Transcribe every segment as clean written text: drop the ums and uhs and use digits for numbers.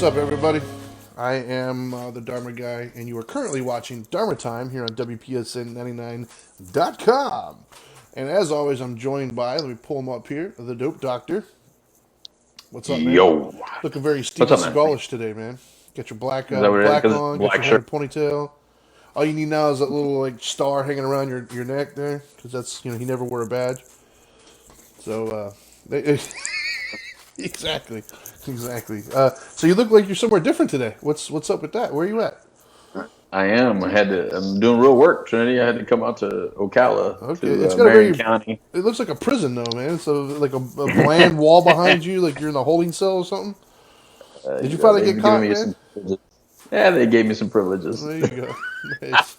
What's up, everybody? I am the Dharma Guy, and you are currently watching Dharma Time here on WPSN99.com. And as always, I'm joined by, let me pull him up here, the Dope Doctor. What's up, man? Yo, Looking very what's Steven up, man? Seagalish today, man. Got your Is that what it is? black Because it's on, got your black hair in a shirt. ponytail. All you need now is that little like star hanging around your neck there, because that's he never wore a badge. So exactly, exactly. So you look like you're somewhere different today. What's up with that? Where are you at? I am. I'm doing real work, Trinity. I had to come out to Ocala Okay, to it's got a Marion very. County. It looks like a prison, though, man. It's like a bland wall behind you, like you're in a holding cell or something. Did you finally get They've given caught, me man? some privileges. Yeah, they gave me some privileges. There you go. Nice.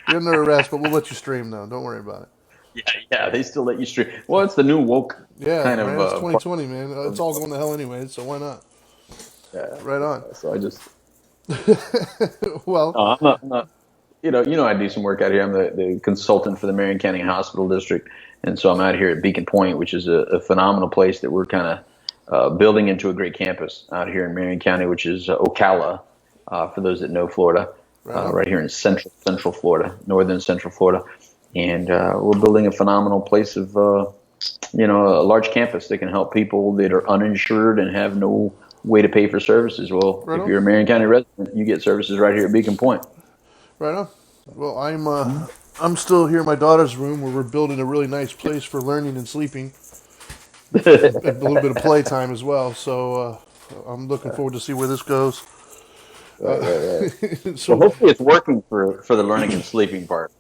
You're under arrest, but we'll let you stream though. Don't worry about it. Yeah, yeah, they still let you stream. Well, it's the new woke Yeah, kind of man. It's part 2020, man. It's of all going to hell anyway, so why not? yeah, Right on. yeah. So I just, Well, I'm not. I do some work out here. I'm the consultant for the Marion County Hospital District, and so I'm out here at Beacon Point, which is a phenomenal place that we're kind of building into a great campus out here in Marion County, which is Ocala, for those that know Florida, right on. right here in Central Florida, northern Central Florida, and we're building a phenomenal place of a large campus that can help people that are uninsured and have no way to pay for services. Well, Right if on. you're a Marion County resident, you get services right here at Beacon Point. Right on. Well, I'm still here in my daughter's room where we're building a really nice place for learning and sleeping, and a little bit of playtime as well. So I'm looking forward to see where this goes. Right, right, right. Well, So hopefully it's working for the learning and sleeping part.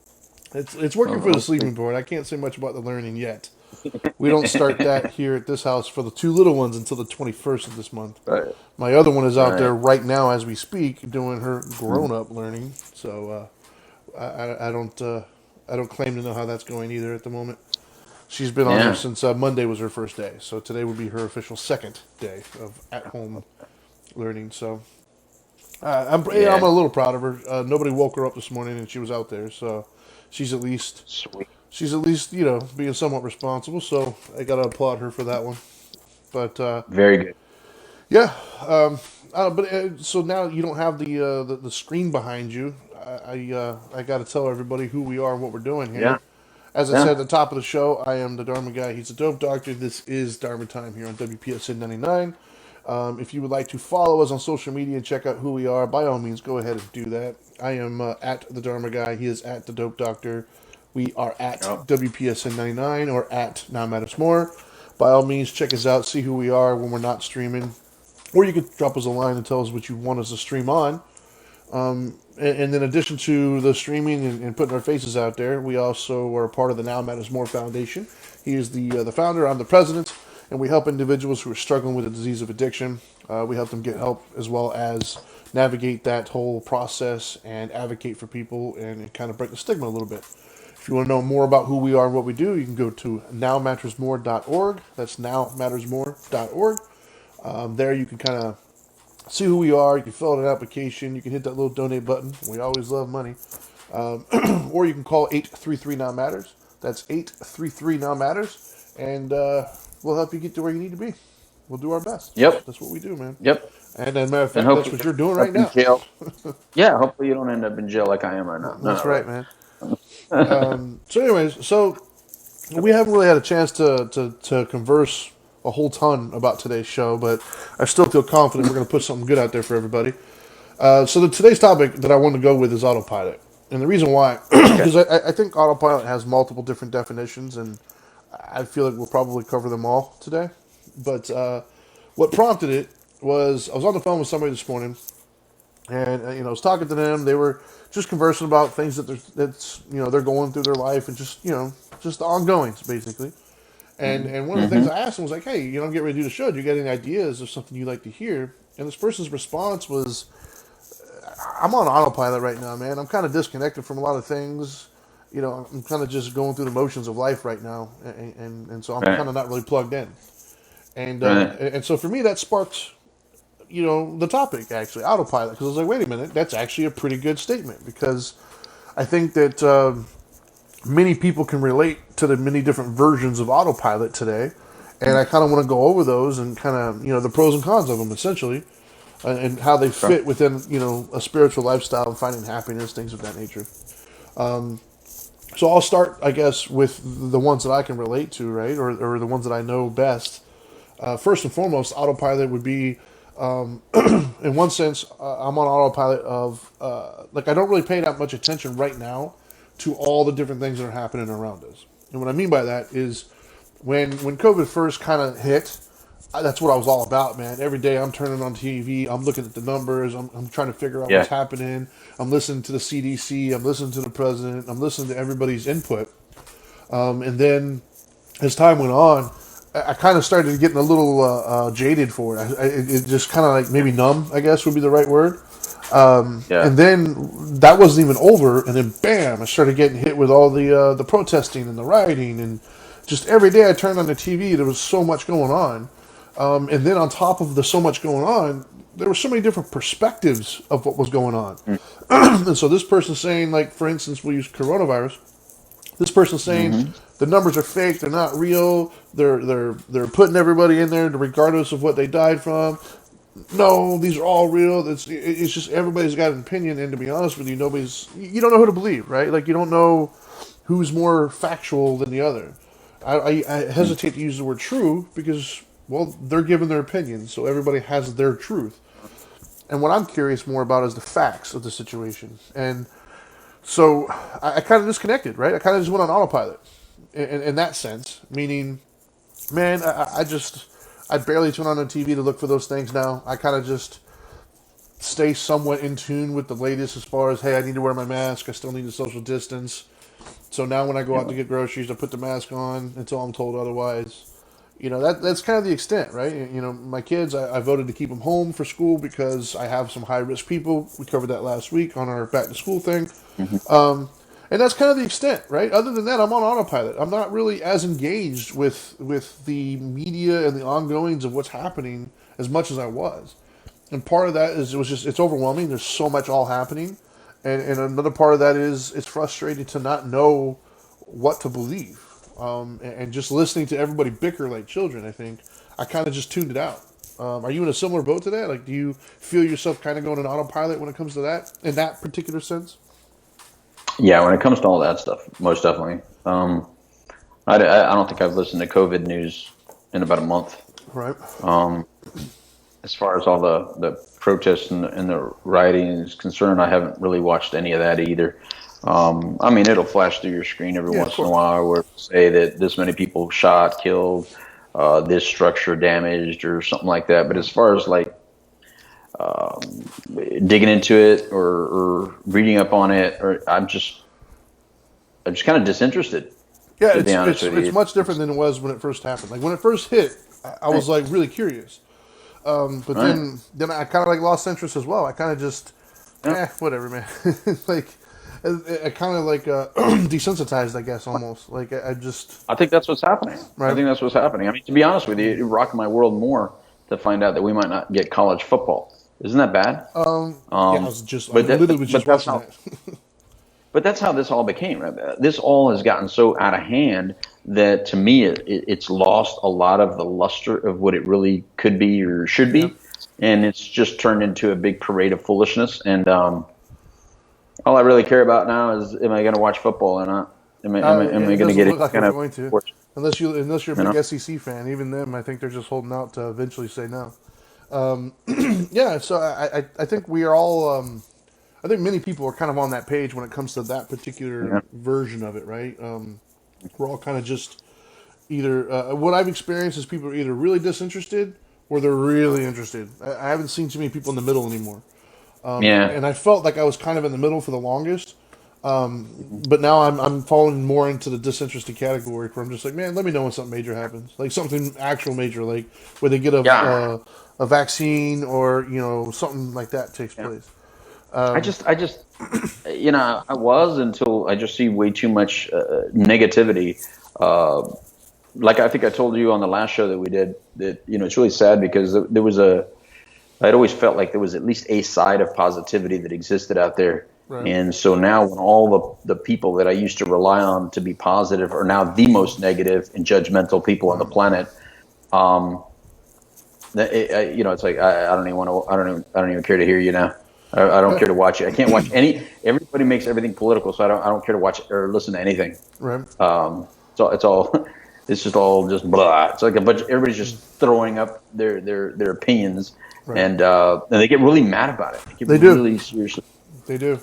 it's working for the Hopefully. sleeping part. I can't say much about the learning yet. We don't start that here at this house for the two little ones until the 21st of this month. Right, My other one is out right. there right now as we speak doing her Mhm. grown up learning. So I don't claim to know how that's going either at the moment. She's been on there Yeah, since Monday was her first day, so today would be her official second day of at home learning. So I'm yeah. a little proud of her. Nobody woke her up this morning, and she was out there, so she's at least Sweet. being somewhat responsible. So I gotta applaud her for that one. But Very good. yeah, so now you don't have the screen behind you. I got to tell everybody who we are and what we're doing Yeah, here. As I said at yeah. the top of the show, I am the Dharma Guy. He's a dope doctor. This is Dharma Time here on WPSN 99. If you would like to follow us on social media and check out who we are, by all means, go ahead and do that. I am at the Dharma Guy. He is at the Dope Doctor. We are at Oh, WPSN 99 or at Now Matters More. By all means, check us out. See who we are when we're not streaming. Or you could drop us a line and tell us what you want us to stream on. And in addition to the streaming and putting our faces out there, we also are part of the Now Matters More Foundation. He is the founder. I'm the president, and we help individuals who are struggling with the disease of addiction. We help them get help as well as navigate that whole process and advocate for people and kind of break the stigma a little bit. If you want to know more about who we are and what we do, you can go to nowmattersmore.org. That's nowmattersmore.org. There you can kind of see who we are. You can fill out an application. You can hit that little donate button. We always love money. Or you can call 833 Now Matters. That's 833 Now Matters. And we'll help you get to where you need to be. We'll do our best. yep, That's what we do, man. yep. And as a matter of And fact, that's hopefully what you you're doing don't end right up in now. jail. Yeah, hopefully you don't end up in jail like I am right now. That's right, man. No, no. So, anyways, we haven't really had a chance to converse a whole ton about today's show, but I still feel confident we're going to put something good out there for everybody. Today's topic that I want to go with is autopilot, and the reason why Okay. is I think autopilot has multiple different definitions, and I feel like we'll probably cover them all today. But what prompted it was I was on the phone with somebody this morning, and I was talking to them. They were just conversing about things they're going through their life and just the ongoings basically. And one of the things Mm-hmm. I asked them was like, hey, I'm getting ready to do the show. Do you got any ideas of something you'd like to hear? And this person's response was, I'm on autopilot right now, man. I'm kind of disconnected from a lot of things. I'm kind of just going through the motions of life right now, and so I'm kind Right, of not really plugged in. And right. so for me, that sparked the topic actually, autopilot, because I was like, wait a minute, that's actually a pretty good statement because I think that many people can relate to the many different versions of autopilot today, and I kind of want to go over those and kind of the pros and cons of them essentially. and how they Okay. fit within a spiritual lifestyle and finding happiness, things of that nature. So I'll start, I guess, with the ones that I can relate to, right, or the ones that I know best. First and foremost, autopilot would be, in one sense, I'm on autopilot of like I don't really pay that much attention right now to all the different things that are happening around us. And what I mean by that is when COVID first kind of hit, that's what I was all about, man. Every day I'm turning on TV, I'm looking at the numbers, I'm trying to figure out what's Yeah. happening. I'm listening to the CDC, I'm listening to the president, I'm listening to everybody's input. And then as time went on, I kind of started getting a little jaded for it. It just kind of like maybe numb, I guess would be the right word. Yeah. And then that wasn't even over, and then bam, I started getting hit with all the protesting and the rioting, and just every day I turned on the TV, there was so much going on. And then on top of the so much going on, there were so many different perspectives of what was going on. And so this person's saying, like, for instance, we'll use coronavirus. This person's saying Mm-hmm. the numbers are fake, they're not real, they're putting everybody in there regardless of what they died from. No, these are all real. It's just everybody's got an opinion, and to be honest with you, you don't know who to believe, right? Like you don't know who's more factual than the other. I hesitate to use the word true because well, they're giving their opinion, so everybody has their truth. And what I'm curious more about is the facts of the situation. And so I kind of disconnected, right? I kind of just went on autopilot in that sense, meaning, man, I barely turn on the TV to look for those things now. I kind of just stay somewhat in tune with the latest as far as, hey, I need to wear my mask. I still need to social distance. So now when I go out to get groceries, I put the mask on until I'm told otherwise. That's kind of the extent, right? My kids, I voted to keep them home for school because I have some high risk people. We covered that last week on our back to school thing. Mm-hmm. And that's kind of the extent, right? Other than that, I'm on autopilot. I'm not really as engaged with the media and the ongoings of what's happening as much as I was. And part of that is it's overwhelming. There's so much all happening, and another part of that is it's frustrating to not know what to believe, and just listening to everybody bicker like children. I think I kind of just tuned it out. Are you in a similar boat to that? Like, do you feel yourself kind of going on autopilot when it comes to that in that particular sense? Yeah. When it comes to all that stuff, most definitely. I don't think I've listened to COVID news in about a month. Right. Um, as far as all the protests and the rioting is concerned, I haven't really watched any of that either. I mean, it'll flash through your screen every Yeah, of once in a course. while where it'll say that this many people shot, killed, this structure damaged, or something like that. But as far as like digging into it or reading up on it, or I'm just kind of disinterested, Yeah, to be it's honest it's with it's you. much different than it was when it first happened. Like when it first hit, I was like really curious. But Right? then I kind of like lost interest as well. I kind of just, Yeah. whatever, man. Like I kind of like desensitized, I guess, almost. Like I just I think that's what's happening. I right. think that's what's happening. I mean, to be honest with you, it rocked my world more to find out that we might not get college football. Isn't that bad? Yeah, Um, I but literally was but just that's watching how that. that's how this all became. Right? This all has gotten so out of hand that to me it's lost a lot of the luster of what it really could be or should Yeah. be, and it's just turned into a big parade of foolishness. And all I really care about now is, am I going to watch football or not? Am I It going to doesn't get look any like kind we're of going to, sports? unless you're a You know? big SEC fan. Even them, I think they're just holding out to eventually say no. Yeah, so I think we are all. I think many people are kind of on that page when it comes to that particular Yeah. version of it, right? We're all kind of just either what I've experienced is people are either really disinterested or they're really interested. I haven't seen too many people in the middle anymore, Yeah. and I felt like I was kind of in the middle for the longest. But now I'm falling more into the disinterested category where I'm just like, man, let me know when something major happens, like something actual major, like where they get Yeah. a vaccine or something like that takes Yeah. place. I just, I was until I just see way too much negativity. Uh, like I think I told you on the last show that we did that, it's really sad because there was I'd always felt like there was at least a side of positivity that existed out there. Right. And so now when all the people that I used to rely on to be positive are now the most negative and judgmental people on the planet, um, it's like I don't even want to. I don't even care to hear you now. I don't care to watch it. I can't watch any. Everybody makes everything political, so I don't care to watch or listen to anything. Right. So it's all it's just all just blah. It's like a bunch. Everybody's just throwing up their opinions, Right. And they get really mad about it. They get They do. really seriously, They do.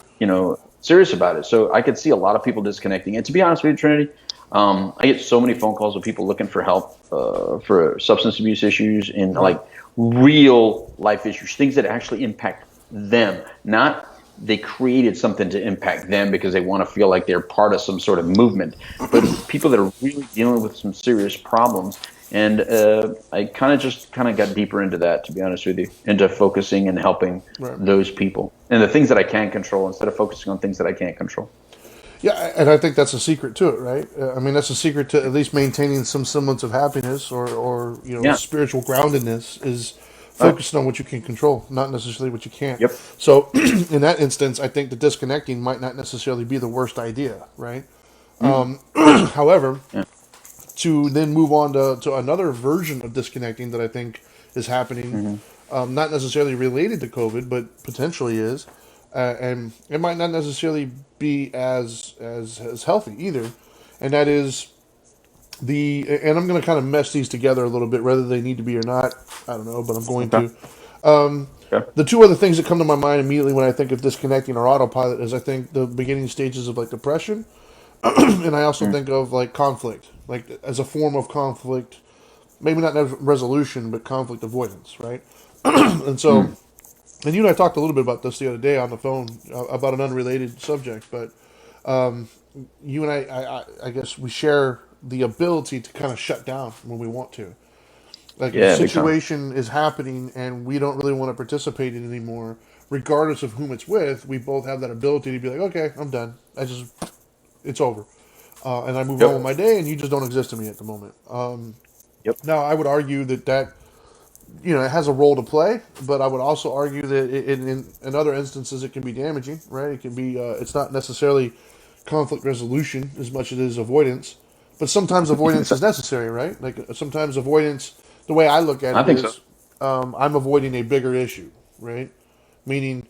serious about it. So I could see a lot of people disconnecting. And to be honest with you, Trinity, I get so many phone calls of people looking for help for substance abuse issues and like real life issues, things that actually impact them, not they created something to impact them because they want to feel like they're part of some sort of movement, but people that are really dealing with some serious problems. And I kind of got deeper into that, to be honest with you, into focusing and helping Right. those people and the things that I can control instead of focusing on things that I can't control. Yeah, and I think that's a secret to it, right? I mean, that's a secret to at least maintaining some semblance of happiness or Yeah. spiritual groundedness is Right. focusing on what you can control, not necessarily what you can't. Yep. So, in that instance, I think the disconnecting might not necessarily be the worst idea, right? Mm. However, Yeah. to then move on to another version of disconnecting that I think is happening, Mm-hmm. not necessarily related to COVID, but potentially is, and it might not necessarily be as healthy either, and that is and I'm going to kind of mesh these together a little bit, whether they need to be or not. I don't know, but I'm going Okay. to. Okay. The two other things that come to my mind immediately when I think of disconnecting or autopilot is I think the beginning stages of like depression, and I also Mm. think of like conflict, like as a form of conflict, maybe not resolution, but conflict avoidance, right? And so, Mm. and you and I talked a little bit about this the other day on the phone about an unrelated subject, but you and I guess we share the ability to kind of shut down when we want to. Like if a Yeah, big time. situation is happening and we don't really want to participate in it anymore, regardless of whom it's with, we both have that ability to be like, okay, I'm done. It's over. And I move on with Yep. my day, and you just don't exist to me at the moment. Yep. Now, I would argue that it has a role to play, but I would also argue that in other instances it can be damaging, right? It can be it's not necessarily conflict resolution as much as it is avoidance, but sometimes avoidance is necessary, right? Like sometimes avoidance, the way I look at I it think so. is, I'm avoiding a bigger issue, right? Meaning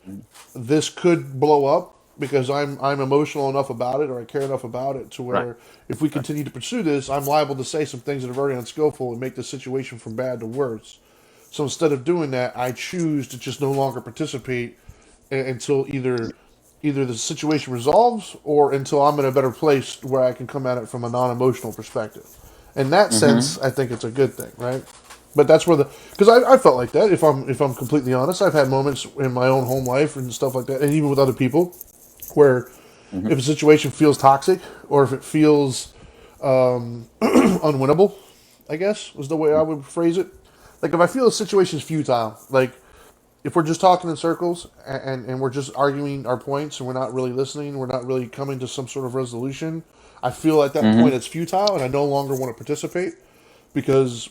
this could blow up because I'm emotional enough about it or I care enough about it to Right. where if we Right. continue to pursue this, I'm liable to say some things that are very unskillful and make the situation from bad to worse. So instead of doing that, I choose to just no longer participate until either the situation resolves or until I'm in a better place where I can come at it from a non-emotional perspective. In that sense, Mm-hmm. I think it's a good thing, right? But that's where because I felt like that. If I'm completely honest, I've had moments in my own home life and stuff like that, and even with other people, where Mm-hmm. if a situation feels toxic or if it feels unwinnable, I guess was the way I would phrase it. Like if I feel a situation is futile, like if we're just talking in circles and we're just arguing our points and we're not really listening, we're not really coming to some sort of resolution, I feel at that point Mm-hmm. it's futile and I no longer want to participate because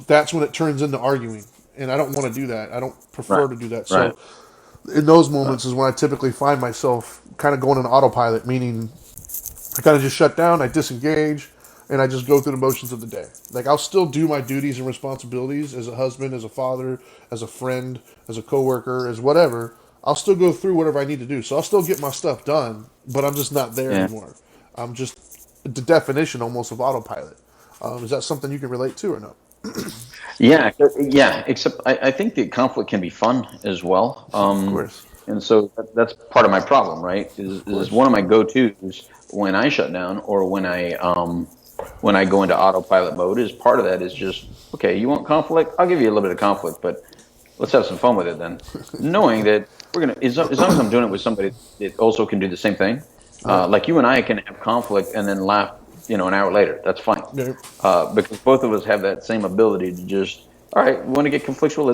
that's when it turns into arguing. And I don't want to do that. I don't Right. prefer to do that. Right. So in those Right. moments is when I typically find myself kind of going on autopilot, meaning I kind of just shut down, I disengage, and I just go through the motions of the day. Like I'll still do my duties and responsibilities as a husband, as a father, as a friend, as a coworker, as whatever. I'll still go through whatever I need to do. So I'll still get my stuff done, but I'm just not there Yeah. anymore. I'm just the definition almost of autopilot. Is that something you can relate to or no? Yeah. Yeah. Except I think the conflict can be fun as well. Of course, And so that's part of my problem, right? of Is course. one of my go-tos when I shut down or when I go into autopilot mode is part of that is just okay. You want conflict? I'll give you a little bit of conflict, but let's have some fun with it then. Knowing that we're gonna as long as I'm doing it with somebody that also can do the same thing. Right. Like you and I can have conflict and then laugh, an hour later. That's fine. Yeah. Because both of us have that same ability to just, all right, we want to get conflictual.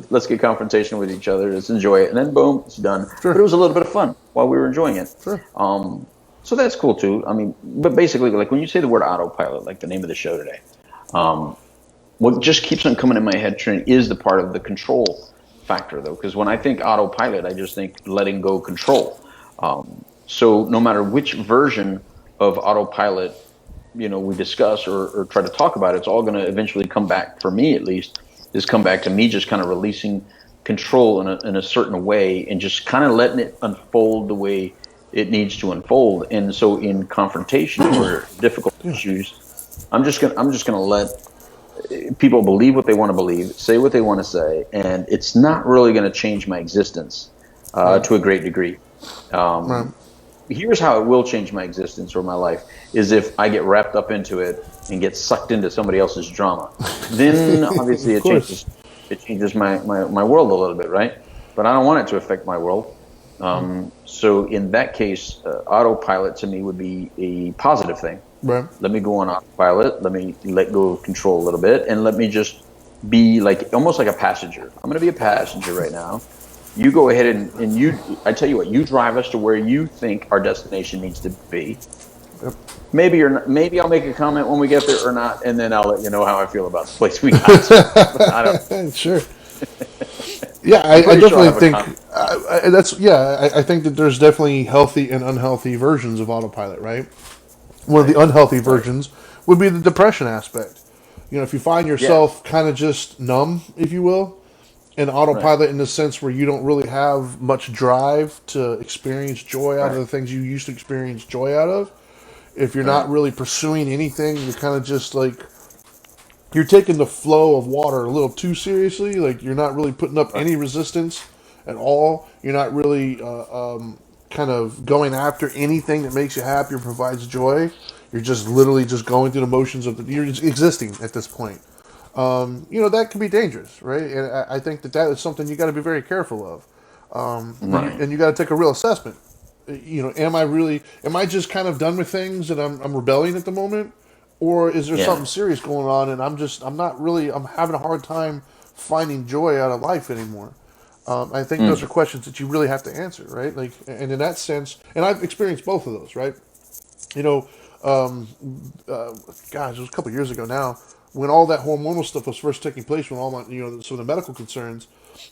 Let's get confrontation with each other. Let's enjoy it, and then boom, it's done. But it Sure. was a little bit of fun while we were enjoying it. Sure. So that's cool too. I mean, but basically, like when you say the word autopilot, like the name of the show today, what just keeps on coming in my head, Trent, is the part of the control factor, though. Because when I think autopilot, I just think letting go control. So no matter which version of autopilot we discuss or try to talk about, it's all going to eventually come back, for me at least, has come back to me just kind of releasing control in a certain way and just kind of letting it unfold the way it needs to unfold. And so in confrontations or difficult Yeah. issues, I'm just gonna let people believe what they want to believe, say what they want to say, and it's not really going to change my existence Right. to a great degree. Right. Here's how it will change my existence or my life is if I get wrapped up into it and get sucked into somebody else's drama. Then obviously Of course. it changes my world a little bit, right? But I don't want it to affect my world. So in that case, autopilot to me would be a positive thing. Right. Let me go on autopilot. Let me let go of control a little bit, and let me just be like almost like a passenger. I'm going to be a passenger right now. You go ahead and I tell you what, you drive us to where you think our destination needs to be. Yep. Maybe you're not, maybe I'll make a comment when we get there or not, and then I'll let you know how I feel about the place we got to. But I don't. Sure. Yeah, I'm I pretty sure I'll definitely have a think comment. that's yeah. I think that there's definitely healthy and unhealthy versions of autopilot, right? One of Right. the unhealthy Right. versions would be the depression aspect. You know, if you find Yes. yourself kind of just numb, if you will, and Right. autopilot in the sense where you don't really have much drive to experience joy out of Right. the things you used to experience joy out of. If you're Right. not really pursuing anything, you're kind of just like you're taking the flow of water a little too seriously. Like you're not really putting up Right. any resistance at all. You're not really kind of going after anything that makes you happy or provides joy. You're just literally just going through the motions of the. You're just existing at this point. You know that can be dangerous, right? And I think that that is something you got to be very careful of. Right. And you got to take a real assessment. You know, am I just kind of done with things and I'm rebelling at the moment, or is there Yeah. something serious going on and I'm not really, I'm having a hard time finding joy out of life anymore. I think those are Mm. questions that you really have to answer, right? Like, and in that sense, and I've experienced both of those, right? You know, um, gosh, it was a couple years ago now when all that hormonal stuff was first taking place, when all my, you know, some of the medical concerns.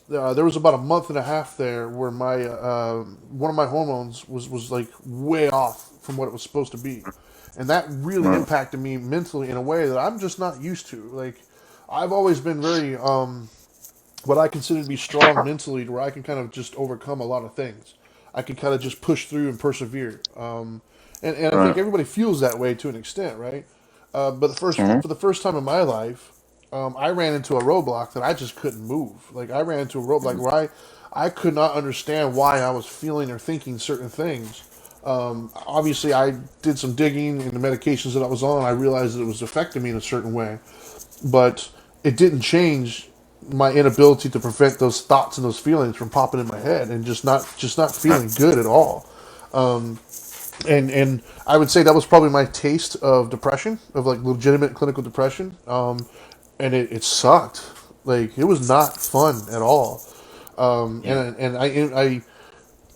There was about a month and a half there where my one of my hormones was like way off from what it was supposed to be, and that really Right. impacted me mentally in a way that I'm just not used to. Like, I've always been very what I consider to be strong mentally, to where I can kind of just overcome a lot of things. I can kind of just push through and persevere. And I think Right. everybody feels that way to an extent, right? But Mm-hmm. for the first time in my life, I ran into a roadblock that I just couldn't move. Like I ran into a roadblock where I could not understand why I was feeling or thinking certain things. Obviously, I did some digging in the medications that I was on. I realized that it was affecting me in a certain way, but it didn't change my inability to prevent those thoughts and those feelings from popping in my head and just not feeling good at all. And I would say that was probably my taste of depression, of like legitimate clinical depression. And it sucked. Like it was not fun at all. Yeah. And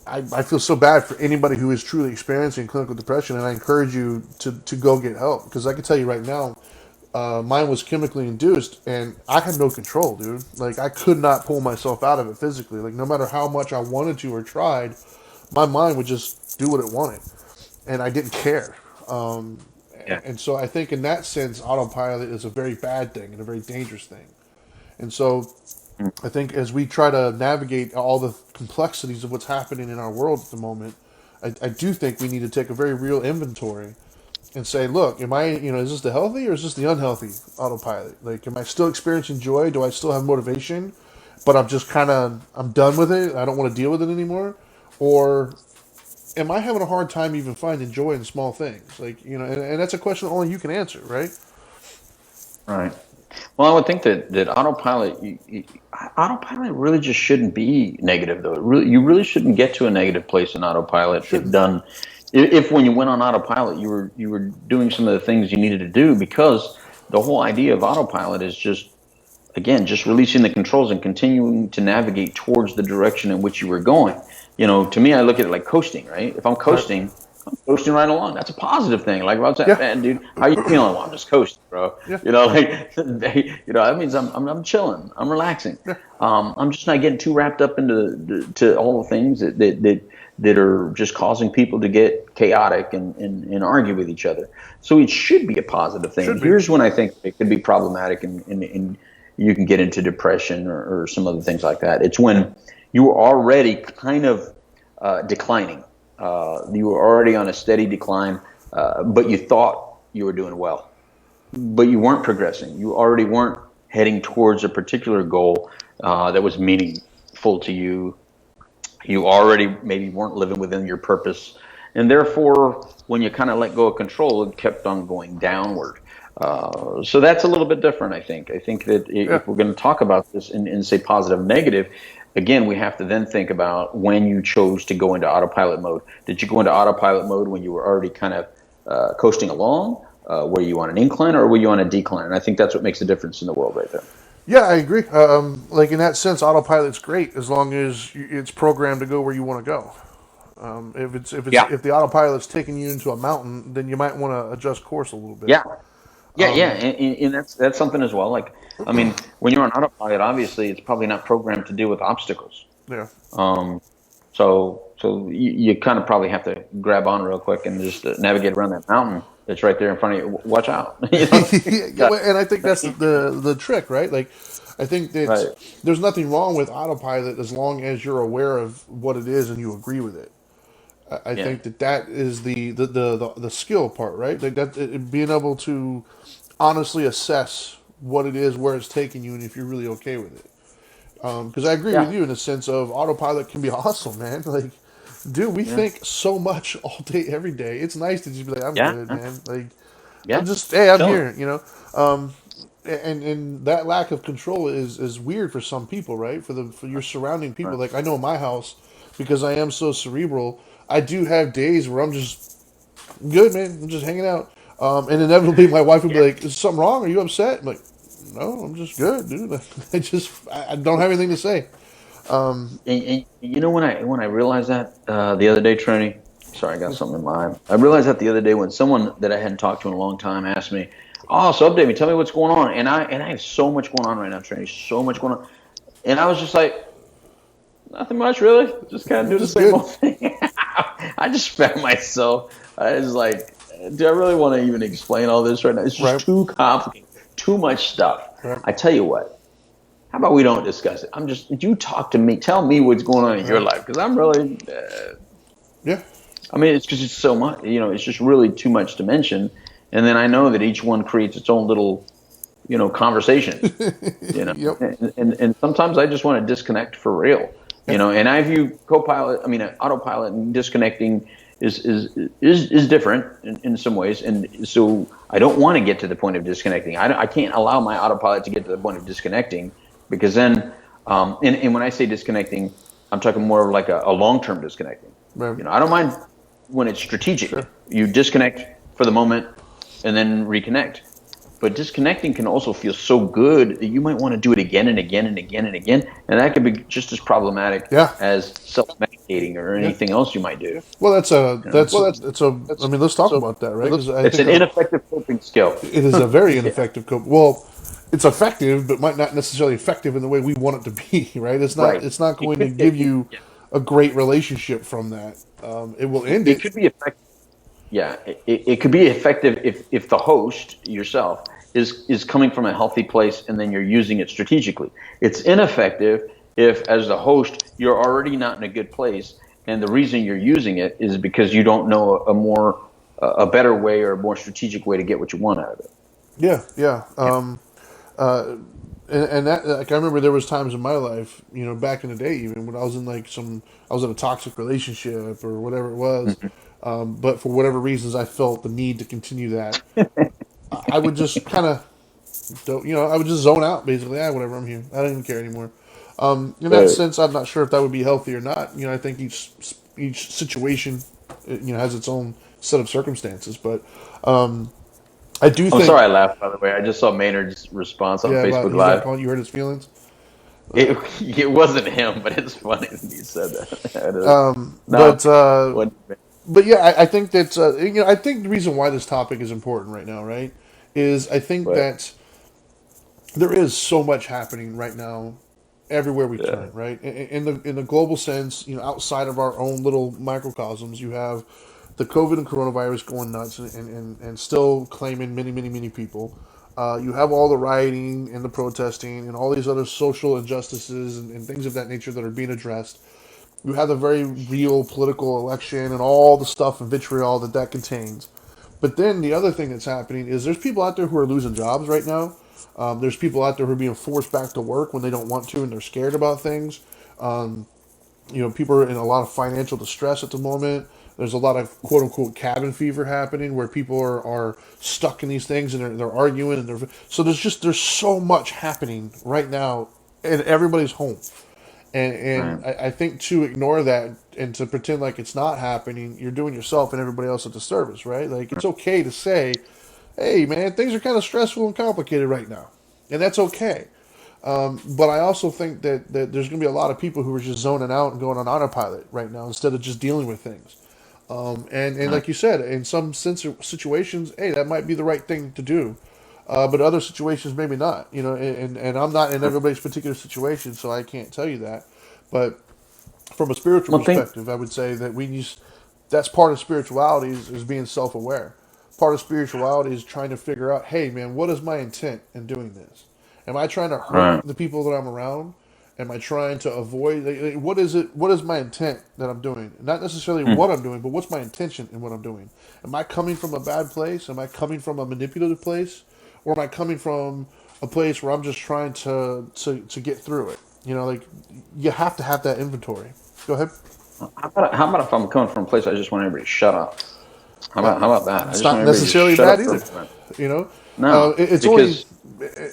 I feel so bad for anybody who is truly experiencing clinical depression, and I encourage you to go get help because I can tell you right now, mine was chemically induced, and I had no control, dude. Like I could not pull myself out of it physically. Like no matter how much I wanted to or tried, my mind would just do what it wanted, and I didn't care. Um, Yeah. and so I think in that sense, autopilot is a very bad thing and a very dangerous thing. And so Mm. I think as we try to navigate all the complexities of what's happening in our world at the moment, I do think we need to take a very real inventory and say, look, am I, you know, is this the healthy or is this the unhealthy autopilot? Like, am I still experiencing joy? Do I still have motivation? But I'm just kind of, I'm done with it. I don't want to deal with it anymore. Or am I having a hard time even finding joy in small things? Like, you know, and that's a question only you can answer, right? Right. Well, I would think that autopilot, autopilot really just shouldn't be negative, though. You really shouldn't get to a negative place in autopilot if Shouldn't. done. If when you went on autopilot, you were doing some of the things you needed to do, because the whole idea of autopilot is just, again, just releasing the controls and continuing to navigate towards the direction in which you were going. To me, I look at it like coasting, right? If I'm Right. coasting, I'm coasting right along. That's a positive thing. Like if I was saying, Yeah. man, dude, how you feeling? Well, I'm just coasting, bro. Yeah. Like, that means I'm chilling, I'm relaxing. Yeah. I'm just not getting too wrapped up into to all the things that are just causing people to get chaotic and argue with each other. So it should be a positive thing. Should be. Here's when I think it could be problematic you can get into depression or some other things like that. It's when you are already kind of declining. You were already on a steady decline, but you thought you were doing well, but you weren't progressing. You already weren't heading towards a particular goal that was meaningful to you. You already maybe weren't living within your purpose. And therefore, when you kind of let go of control, it kept on going downward. So that's a little bit different, I think. I think that Yeah. if we're going to talk about this and say positive, negative, again, we have to then think about when you chose to go into autopilot mode. Did you go into autopilot mode when you were already kind of coasting along? Were you on an incline or were you on a decline? And I think that's what makes the difference in the world right there. Yeah, I agree. Like in that sense, autopilot's great as long as it's programmed to go where you want to go. Yeah, If the autopilot's taking you into a mountain, then you might want to adjust course a little bit. yeah. Yeah, and that's something as well. Like, I mean, when you're on autopilot, obviously, it's probably not programmed to deal with obstacles. Yeah. Um, so you kind of probably have to grab on real quick and just navigate around that mountain that's right there in front of you. Watch out, Yeah, well, and I think that's the trick, right? Like, I think that right? there's nothing wrong with autopilot as long as you're aware of what it is and you agree with it. I Yeah, think that is the skill part, right? Like being able to honestly assess what it is, where it's taking you, and if you're really okay with it. Because I agree with yeah, you in the sense of autopilot can be awesome, man. Like, dude, we yeah, think so much all day, every day. It's nice to just be like, I'm yeah, good, man. Like, yeah. hey, I'm Chilling. here, you know. And that lack of control is weird for some people, right? For your surrounding people. Right. Like I know in my house, because I am so cerebral, I do have days where I'm just good, man. I'm just hanging out. And inevitably, my wife would be Yeah. like, "Is something wrong? Are you upset?" I'm like, "No, I'm just good, dude. I don't have anything to say." And you know when I realized that the other day, Trini. Sorry, I got something in my eye. I realized that the other day when someone that I hadn't talked to in a long time asked me, "Oh, so update me, tell me what's going on." And I have so much going on right now, Trini. So much going on, and I was just like, nothing much really. Just kind of I'm do the just same good. old thing. I just found myself. I was like, do I really want to even explain all this right now? It's just Right. too complicated, too much stuff. Right. I tell you what. How about we don't discuss it? You talk to me. Tell me what's going on in your Right. life because I'm really. Yeah. I mean, it's because it's so much. It's just really too much to mention. And then I know that each one creates its own little, conversation. Yep. And sometimes I just want to disconnect for real. Yeah. And I view copilot. I mean, autopilot and disconnecting is different in some ways. And so I don't want to get to the point of disconnecting. I can't allow my autopilot to get to the point of disconnecting because then, and when I say disconnecting, I'm talking more of like a long term disconnecting. Right. I don't mind when it's Sure. strategic. You disconnect for the moment and then reconnect. But disconnecting can also feel so good that you might want to do it again and again and again and again. And that could be just as problematic Yeah. as self-medicating or Yeah. anything else you might do. Well, Well, that's a. I mean, let's talk about that, right? Because I it's think an ineffective coping skill. it is a very Yeah. ineffective cope. Well, it's effective, but might not necessarily effective in the way we want it to be. Right? It's not. Right. It's not It going to could give you a great relationship from that. It will end it it. could be effective. Yeah, it could be effective if the host yourself is coming from a healthy place and then you're using it strategically. It's ineffective if, as the host, you're already not in a good place, and the reason you're using it is because you don't know a better way or a more strategic way to get what you want out of it. Yeah. Yeah. Yeah. And that like I remember there was times in my life, back in the day, even when I was in I was in a toxic relationship or whatever it was. Mhm. But for whatever reasons, I felt the need to continue that. I would just kind of don't, I would just zone out basically. Whatever, I'm here. I don't even care anymore. In that Right. sense, I'm not sure if that would be healthy or not. I think each situation, has its own set of circumstances. But I do I'm think, sorry I laughed, by the way. I just saw Maynard's response on yeah, about Facebook he's not Live. calling you hurt his feelings. It, it wasn't him, but it's funny that he said that. No, But what? yeah, I think that I think the reason why this topic is important right now, right, is I think But that there is so much happening right now everywhere we yeah. turn, right? In the global sense, outside of our own little microcosms, you have the COVID and coronavirus going nuts and still claiming many, many, many people. You have all the rioting and the protesting and all these other social injustices and things of that nature that are being addressed. You have the very real political election and all the stuff and vitriol that that contains. But then the other thing that's happening is there's people out there who are losing jobs right now. There's people out there who are being forced back to work when they don't want to and they're scared about things. People are in a lot of financial distress at the moment. There's a lot of quote unquote cabin fever happening where people are stuck in these things and they're arguing and so there's so much happening right now and everybody's home. And Right. I think to ignore that and to pretend like it's not happening, you're doing yourself and everybody else a disservice, right? Like it's okay to say, hey man, things are kind of stressful and complicated right now. And that's okay. But I also think that there's going to be a lot of people who are just zoning out and going on autopilot right now instead of just dealing with things. And Right. like you said, in some situations, hey, that might be the right thing to do. But other situations, maybe not. And I'm not in everybody's particular situation, so I can't tell you that. But from a spiritual One thing. perspective, I would say that that's part of spirituality is being self aware. Part of spirituality is trying to figure out, hey man, what is my intent in doing this? Am I trying to hurt Right. the people that I'm around? Am I trying to avoid what is it? What is my intent that I'm doing? Not necessarily Hmm. what I'm doing, but what's my intention in what I'm doing? Am I coming from a bad place? Am I coming from a manipulative place, or am I coming from a place where I'm just trying to get through it? Like you have to have that inventory. Go ahead. How about if I'm coming from a place I just want everybody to shut up? How about that? I It's just not want everybody to just necessarily shut bad up for either. a moment. You know, No, it's only. because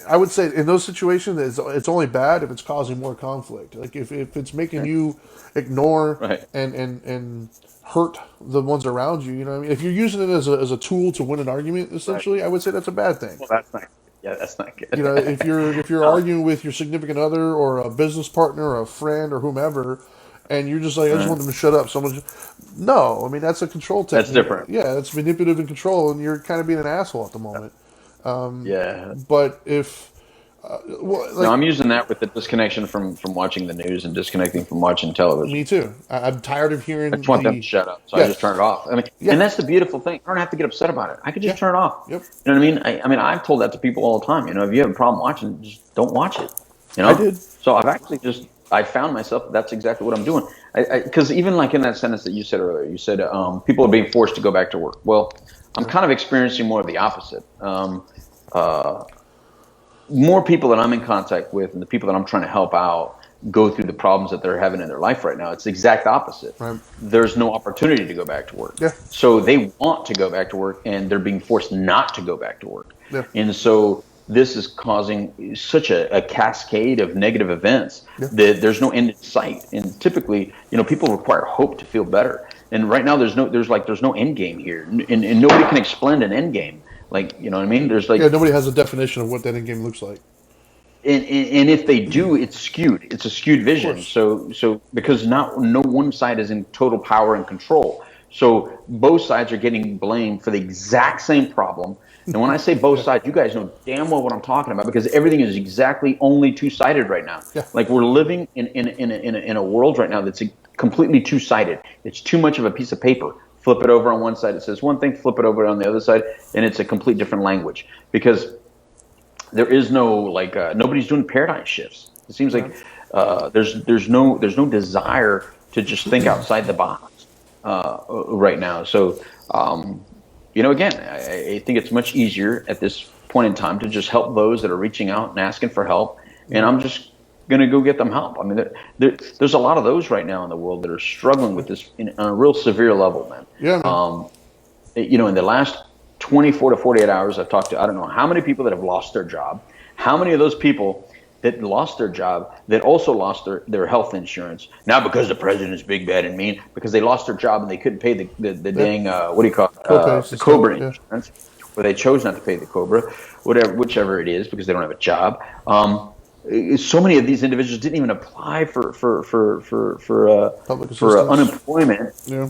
I would say in those situations, it's only bad if it's causing more conflict. Like if it's making you ignore right. and hurt the ones around you. You know what I mean? If you're using it as a tool to win an argument, Right. essentially, I would say that's a bad thing. Well, that's not. Yeah, that's not good. If you're No. arguing with your significant other or a business partner or a friend or whomever, and you're just like, I just Right. want them to shut up. No, I mean that's a control That's technique. different. Yeah, that's manipulative and control, and you're kind of being an asshole at the moment. Yeah. But if, well, No, like I'm using that with the disconnection from watching the news and disconnecting from watching television. me too. I'm tired of I just hearing want them to the shut up, so I just yes, turn it off. I mean, yeah, and that's the beautiful thing. I don't have to get upset about it. I could just yeah, turn it off. yep. You know what I mean? I mean, I've told that to people all the time. If you have a problem watching, just don't watch it. You I know. did. So I've actually just I found myself that's exactly what I'm doing. Because even like in that sentence that you said earlier, you said people are being forced to go back to work. Well, I'm Yeah, kind of experiencing more of the opposite. Uh, More people that I'm in contact with and the people that I'm trying to help out go through the problems that they're having in their life right now. It's the exact opposite. right. There's no opportunity to go back to work. Yeah, So they want to go back to work and they're being forced not to go back to work. yeah, And so this is causing such a cascade of negative events yeah. that there's no end in sight. And typically, people require hope to feel better. And right now there's no end game here. And nobody can explain an end game. Like, you know what I mean? There's Yeah, like nobody has a definition of what that end game looks like. and if they do, it's skewed. It's a skewed Of vision. course. So because not no one side is in total power and control. So both sides are getting blamed for the exact same problem. And when I say both Yeah, sides, you guys know damn well what I'm talking about because everything is exactly only two sided right now. yeah, Like we're living in a world right now that's completely two sided. It's too much of a piece of paper. Flip it over on one side, it says one thing. Flip it over on the other side, and it's a complete different language because there is no like nobody's doing paradigm shifts. It seems yeah, like there's no desire to just think outside the box right now. So again, I think it's much easier at this point in time to just help those that are reaching out and asking for help, and yeah, I'm just gonna go get them help. I mean, there's a lot of those right now in the world that are struggling with this on a real severe level, man. yeah, man. In the last 24 to 48 hours, I've talked to, I don't know how many people that have lost their job, how many of those people that lost their job that also lost their health insurance, not because the president is big, bad, and mean, because they lost their job and they couldn't pay the Yeah, dang, what do you call it, co-pays the and stuff. COBRA Yeah, insurance, or they chose not to pay the COBRA, whichever it is, because they don't have a job. So many of these individuals didn't even apply public for assistance. unemployment. Yeah,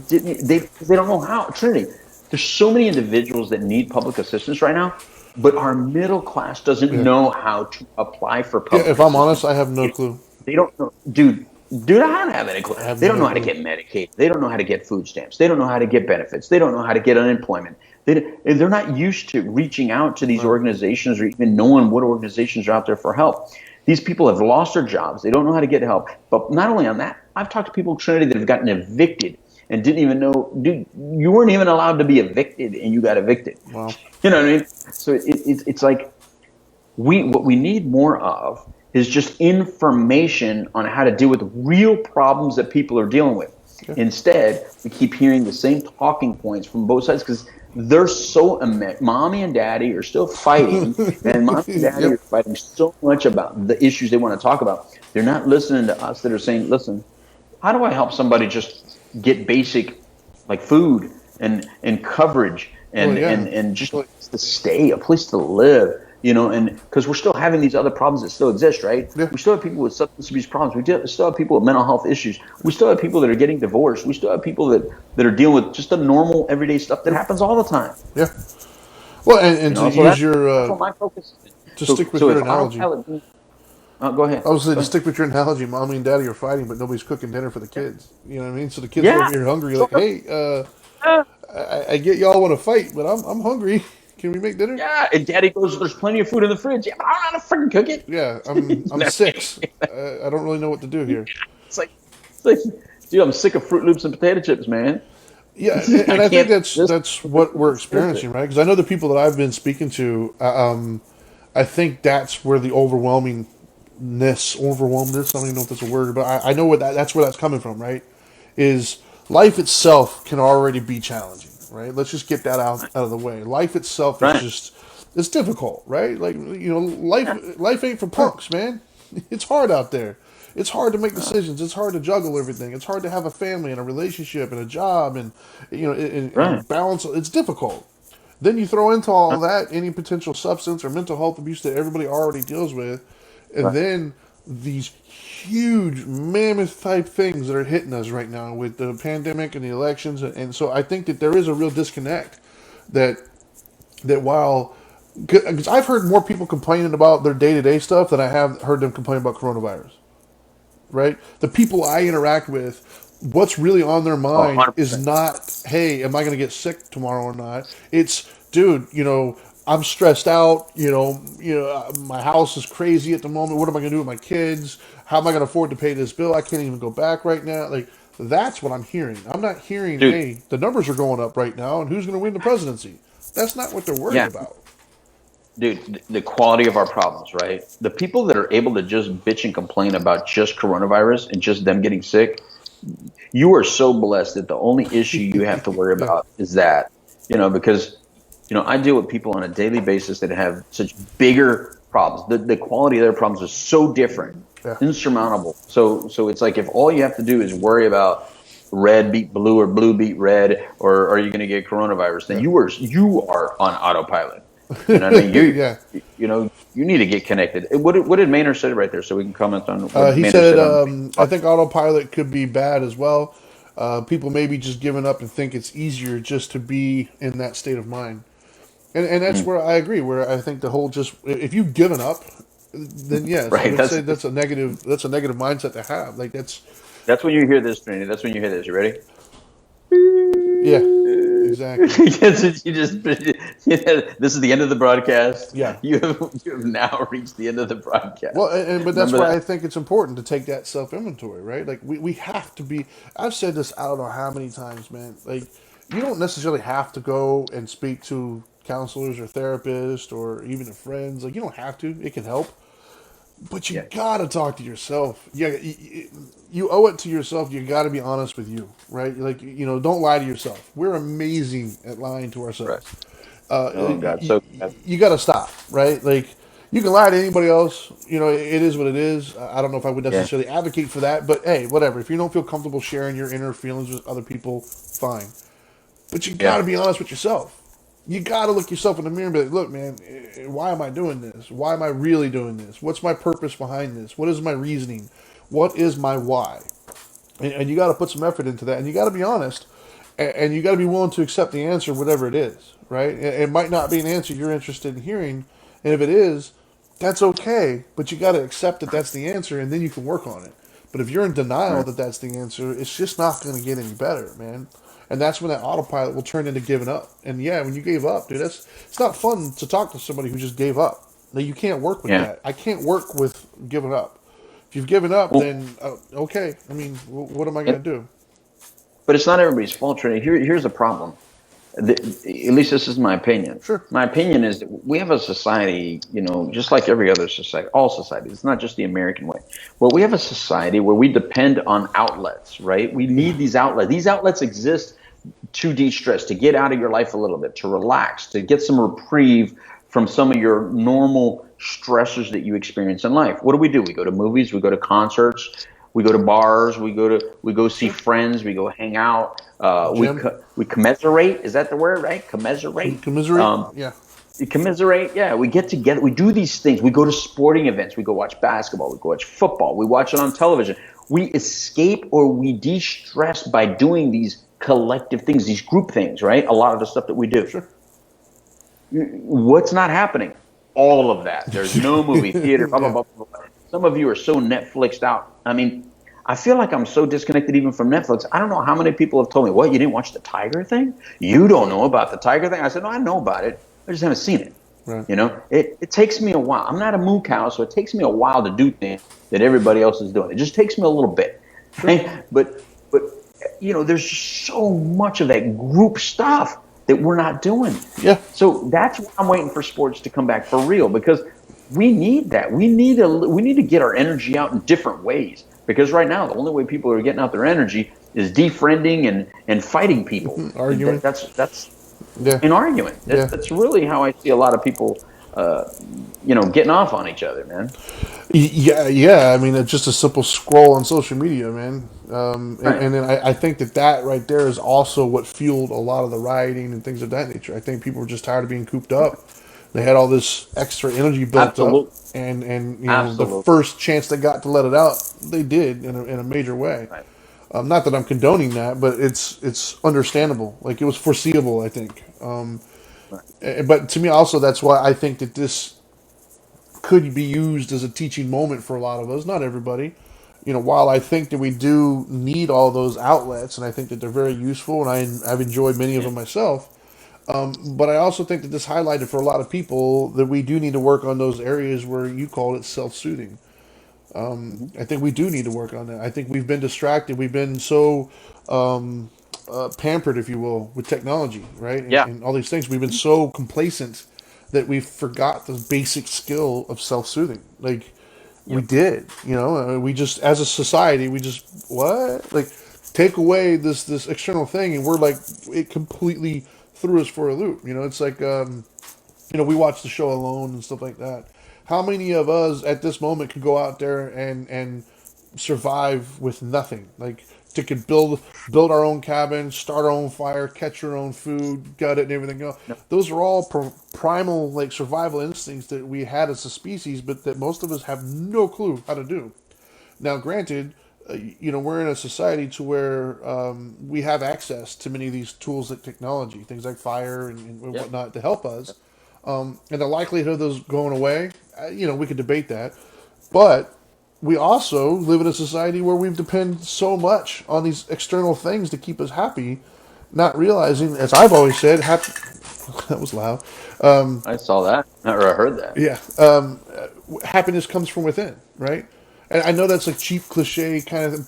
They don't know how. Trinity, there's so many individuals that need public assistance right now, but our middle class doesn't yeah, know how to apply for yeah. public If I'm honest, assistance. I have no They, clue. they don't know, dude. I don't have any clue. I have They don't no know how to clue. get Medicaid. They don't know how to get food stamps. They don't know how to get benefits. They don't know how to get unemployment. They're not used to reaching out to these Right. organizations or even knowing what organizations are out there for help. These people have lost their jobs. They don't know how to get help. But not only on that, I've talked to people in Trinity that have gotten evicted and didn't even know, dude, you weren't even allowed to be evicted and you got evicted. Wow. You know what I mean? So it's like what we need more of is just information on how to deal with real problems that people are dealing with. Yeah. Instead, we keep hearing the same talking points from both sides because they're so mommy and daddy are still fighting, and mommy and daddy are Yep. fighting so much about the issues they want to talk about. They're not listening to us that are saying, listen, how do I help somebody just get basic like food and coverage Well, and yeah. just a place to stay, a place to live, and because we're still having these other problems that still exist, right? Yeah. We still have people with substance abuse problems. Still have people with mental health issues. We still have people that are getting divorced. We still have people that are dealing with just the normal everyday stuff that Yep. happens all the time. Yeah. Well, and to So use your that's what my focus is. to So stick with so your if analogy, autopilot, go ahead, I was saying go to ahead. stick with your analogy, mommy and daddy are fighting, but nobody's cooking dinner for the kids. You know what I mean? So the kids are Yeah. over here hungry. So Like, hey, I get y'all want to fight, but I'm hungry. Can we make dinner? yeah, and daddy goes, there's plenty of food in the fridge. Yeah, but I don't know how to freaking cook it. Yeah, I'm six. I don't really know what to do here. It's like, it's like, dude, I'm sick of Fruit Loops and potato chips, man. Yeah, I and I think can't. that's what we're experiencing, right? Because I know the people that I've been speaking to. I think that's where the overwhelmness. I don't even know if that's a word, but I know what that's where that's coming from, right? Is life itself can already be challenging, right? Let's just get that out of the way. Life itself is Right. just it's difficult, right? Like life Yeah. life ain't for Right. punks, man. It's hard out there. It's hard to make decisions. It's hard to juggle everything. It's hard to have a family and a relationship and a job and Right. and balance. It's difficult. Then you throw into all that any potential substance or mental health abuse that everybody already deals with, and Right. then these huge mammoth type things that are hitting us right now with the pandemic and the elections, and so I think that there is a real disconnect that while because I've heard more people complaining about their day to day stuff than I have heard them complain about coronavirus. Right, the people I interact with, what's really on their Oh, mind is 100%. not, hey, am I going to get sick tomorrow or not? It's, dude, I'm stressed out. My house is crazy at the moment. What am I going to do with my kids? How am I going to afford to pay this bill? I can't even go back right now. Like, that's what I'm hearing. I'm not hearing, Dude, hey, the numbers are going up right now, and who's going to win the presidency? That's not what they're worried yeah. about. Dude, the quality of our problems, right? The people that are able to just bitch and complain about just coronavirus and just them getting sick, you are so blessed that the only issue you have to worry Yeah, about is that, because, I deal with people on a daily basis that have such bigger problems. The quality of their problems is so different, yeah, insurmountable. So it's like if all you have to do is worry about red beat blue or blue beat red, or are you going to get coronavirus, then yeah, you are on autopilot. You know what I mean? yeah. You need to get connected. What did Maynard say right there? So we can comment on what He Maynard said, said on. I think autopilot could be bad as well. People maybe just giving up and think it's easier just to be in that state of mind. And that's Mhm. where I agree. Where I think the whole just if you've given up, then yes, I Right. would say that's a negative mindset to have. Like That's when you hear this, Trinity. That's when you hear this. You ready? yeah, exactly. Yes, this is the end of the broadcast. Yeah. You have now reached the end of the Well, broadcast. but that's Remember why that? I think it's important to take that self inventory, right? Like we have to be. I've said this I don't know how many times, man. Like you don't necessarily have to go and speak to counselors or therapists or even to friends. Like you don't have to. It can help, but you Yeah. gotta talk to yourself. Yeah, you owe it to yourself. You gotta be honest with you, right? Like don't lie to yourself. We're amazing at lying to Right. ourselves. Oh God. You, So you got to stop, right? Like you can lie to anybody else. It is what it is. I don't know if I would yeah. necessarily advocate for that, but hey, whatever. If you don't feel comfortable sharing your inner feelings with other people, fine. But you got Yeah. to be honest with yourself. You got to look yourself in the mirror and be like, look, man, why am I doing this? Why am I really doing this? What's my purpose behind this? What is my reasoning? What is my why? And you got to put some effort into that, and you got to be honest, and you got to be willing to accept the answer, whatever it is. Right? It might not be an answer you're interested in hearing, and if it is, that's okay. But you got to accept that that's the answer, and then you can work on it. But if you're in denial Right. that that's the answer, it's just not going to get any better, man. And that's when that autopilot will turn into giving up. And yeah, when you gave up, dude, it's not fun to talk to somebody who just gave up. Now, you can't work with Yeah. that. I can't work with giving up. If you've given up, Well, then okay. I mean, what am I and, going to do? but it's not everybody's fault, Trinity. Here's the problem. At least this is my opinion. Sure. My opinion is that we have a society, just like every other society, all societies. It's not just the American way. Well, we have a society where we depend on outlets, right? We need these outlets. These outlets exist to de-stress, to get out of your life a little bit, to relax, to get some reprieve from some of your normal stressors that you experience in life. What do? We go to movies, we go to concerts, we go to bars, we go see friends, we go hang out, Jim, we commiserate. Is that the word, right? Commiserate. commiserate? Yeah. Commiserate. Yeah, we get together. We do these things. We go to sporting events. We go watch basketball. We go watch football. We watch it on television. We escape or we de-stress by doing these collective things, these group things, right? A lot of the stuff that we do. Sure. What's not happening? All of that. There's no movie theater. Blah, blah, Yeah. blah, blah, blah. Some of you are so Netflixed out. I mean, I feel like I'm so disconnected even from Netflix. I don't know how many people have told me, "What? You didn't watch the Tiger thing? You don't know about the Tiger thing?" I said, "No, I know about it. I just haven't seen it." Right. It takes me a while. I'm not a moo cow, so it takes me a while to do things that everybody else is doing. It just takes me a little bit. Right? But there's just so much of that group stuff that we're not doing. Yeah. So that's why I'm waiting for sports to come back for real, because we need that. We need to get our energy out in different ways. Because right now, the only way people are getting out their energy is defriending and fighting people. Arguing. That's Yeah. an argument. Yeah. That's really how I see a lot of people, getting off on each other, man. Yeah, yeah. I mean, it's just a simple scroll on social media, man. Right. And then I think that right there is also what fueled a lot of the rioting and things of that nature. I think people were just tired of being cooped up. They had all this extra energy built up, Absolutely. and the Absolutely. first chance they got to let it out, they did in a major way. Right. Not that I'm condoning that, but it's understandable. Like, it was foreseeable, I think. Right. But to me, also, that's why I think that this could be used as a teaching moment for a lot of us. Not everybody. While I think that we do need all those outlets, and I think that they're very useful, and I've enjoyed many of Yeah. them myself. But I also think that this highlighted for a lot of people that we do need to work on those areas where you called it self-soothing. Mm-hmm. I think we do need to work on that. I think we've been distracted. We've been so pampered, if you will, with technology, right? Yeah. And all these things. We've been so complacent that we forgot the basic skill of self-soothing. Like, we Yep. did, we just, as a society, we just, what? Like, take away this external thing, and we're like, it completely threw us for a loop. It's like, we watch the show Alone and stuff like that. How many of us at this moment could go out there and survive with nothing? Like, to could build our own cabin, start our own fire, catch our own food, gut it, and everything else. No. Those are all primal, like, survival instincts that we had as a species, but that most of us have no clue how to do. Now, granted, we're in a society to where we have access to many of these tools like technology, things like fire and Yep. whatnot, to help us. And the likelihood of those going away, we could debate that. But we also live in a society where we depend so much on these external things to keep us happy, not realizing, as I've always said, happy. That was loud. I saw that, or I heard that. Yeah, happiness comes from within, right? And I know that's a cheap cliche kind of thing,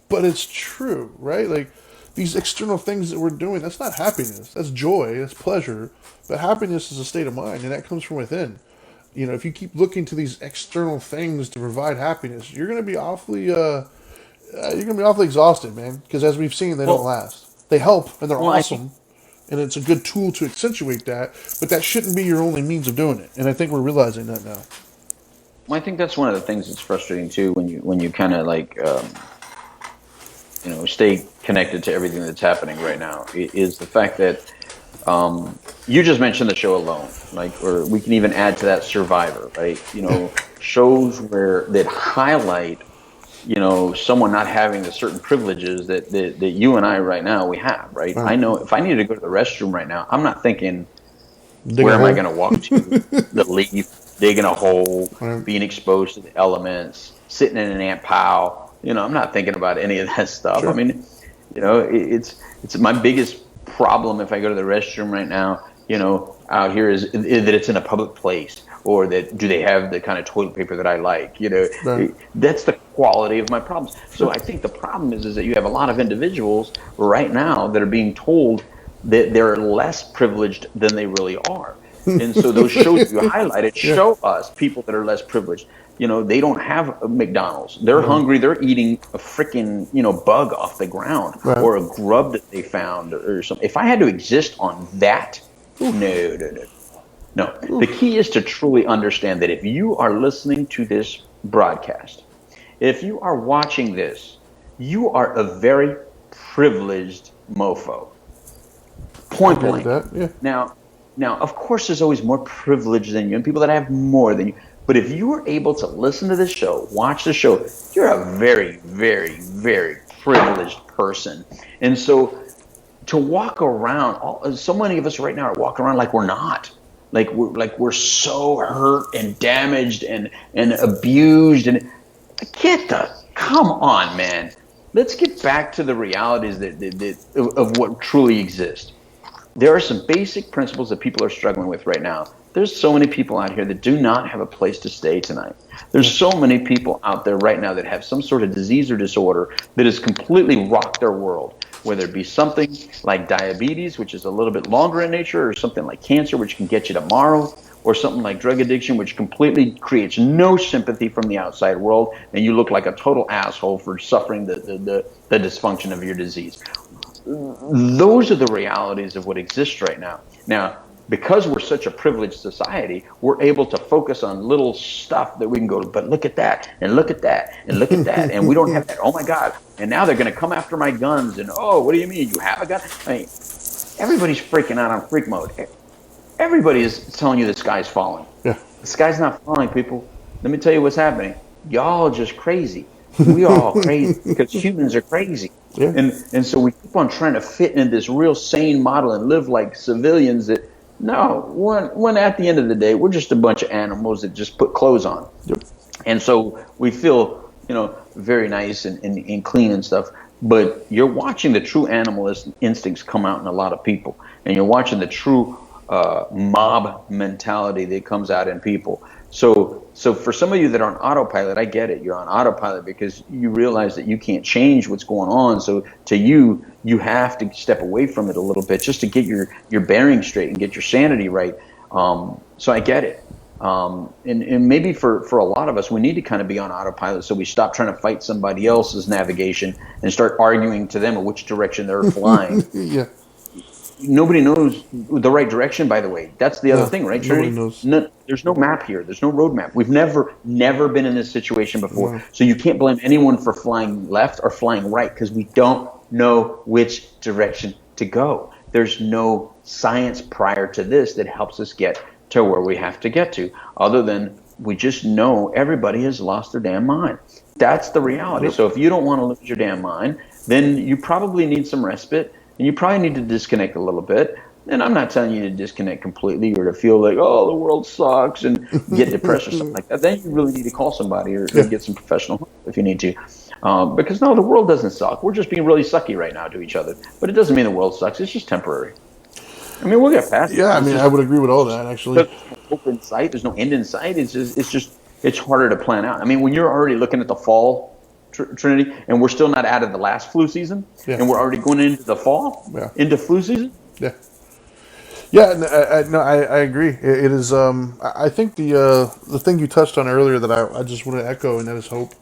but it's true, right? Like, these external things that we're doing, that's not happiness. That's joy. That's pleasure. But happiness is a state of mind, and that comes from within. If you keep looking to these external things to provide happiness, you're gonna be awfully exhausted, man. Because, as we've seen, they don't Well, last. They help, and they're well, I think awesome, and it's a good tool to accentuate that. But that shouldn't be your only means of doing it. And I think we're realizing that now. well, I think that's one of the things that's frustrating too, when you kind of like stay connected to everything that's happening right now, is the fact that you just mentioned the show Alone, like, or we can even add to that Survivor, right? Shows that highlight someone not having the certain privileges that you and I right now we have, right? Right. I know if I needed to go to the restroom right now, I'm not thinking, Dig where a am I hole. going to walk to? The leaf, digging a hole, Right. being exposed to the elements, sitting in an ant pile. I'm not thinking about any of that stuff. I Sure. mean, It's my biggest problem if I go to the restroom right now, out here is that it's in a public place, or that do they have the kind of toilet paper that I like? Right. That's the quality of my problems. So Sure. I think the problem is that you have a lot of individuals right now that are being told that they're less privileged than they really are. And so those shows you highlighted Yeah. show us people that are less privileged. They don't have a McDonald's. They're No. hungry. They're eating a freaking, bug off the ground, Right. or a grub that they found, or something. If I had to exist on that, no, no, no, no. The key is to truly understand that if you are listening to this broadcast, if you are watching this, you are a very privileged mofo. I Point agree with blank. that. Yeah. Now, of course, there's always more privilege than you and people that have more than you. But if you are able to listen to this show, watch the show, you're a very, very, very privileged person. And so to walk around, so many of us right now are walking around like we're not. Like we're so hurt and damaged and abused, and come on, man. Let's get back to the realities of what truly exists. There are some basic principles that people are struggling with right now. There's so many people out here that do not have a place to stay tonight. There's so many people out there right now that have some sort of disease or disorder that has completely rocked their world, whether it be something like diabetes, which is a little bit longer in nature, or something like cancer, which can get you tomorrow, or something like drug addiction, which completely creates no sympathy from the outside world, and you look like a total asshole for suffering the dysfunction of your disease. Those are the realities of what exists right now. Now, because we're such a privileged society, we're able to focus on little stuff that we can go, but look at that, and look at that, and look at that, and we don't have that. Oh my God! And now they're going to come after my guns, and what do you mean you have a gun? I mean, everybody's freaking out on freak mode. Everybody is telling you the sky's falling. Yeah. The sky's not falling, people. Let me tell you what's happening. Y'all are just crazy. We are all crazy because humans are crazy. Yeah. And so we keep on trying to fit in this real sane model and live like civilians that, no, when at the end of the day, we're just a bunch of animals that just put clothes on. Yep. And so we feel, very nice and clean and stuff. But you're watching the true animal instincts come out in a lot of people. And you're watching the true mob mentality that comes out in people. So for some of you that are on autopilot, I get it. You're on autopilot because you realize that you can't change what's going on. So to you have to step away from it a little bit just to get your bearings straight and get your sanity right. So I get it. And maybe for a lot of us, we need to kind of be on autopilot so we stop trying to fight somebody else's navigation and start arguing to them which direction they're flying. Yeah. Nobody knows the right direction, by the way. That's the other thing, right, Trinity? Nobody knows. There's no map here. There's no roadmap. We've never been in this situation before. No. So you can't blame anyone for flying left or flying right because we don't know which direction to go. There's no science prior to this that helps us get to where we have to get to, other than we just know everybody has lost their damn mind. That's the reality. Yep. So if you don't want to lose your damn mind, then you probably need some respite. And you probably need to disconnect a little bit. And I'm not telling you to disconnect completely or to feel like, oh, the world sucks and get depressed or something like that. Then you really need to call somebody or get some professional help if you need to. Because no, the world doesn't suck. We're just being really sucky right now to each other. But it doesn't mean the world sucks. It's just temporary. I mean, we'll get past it. Yeah, I mean, I would agree with all that, actually. There's no hope in sight. There's no end in sight. It's harder to plan out. I mean, when you're already looking at the fall, Trinity, and we're still not out of the last flu season, and we're already going into the fall, into flu season. Yeah, yeah, no, I agree. It is. I think the thing you touched on earlier that I just want to echo, and that is hope.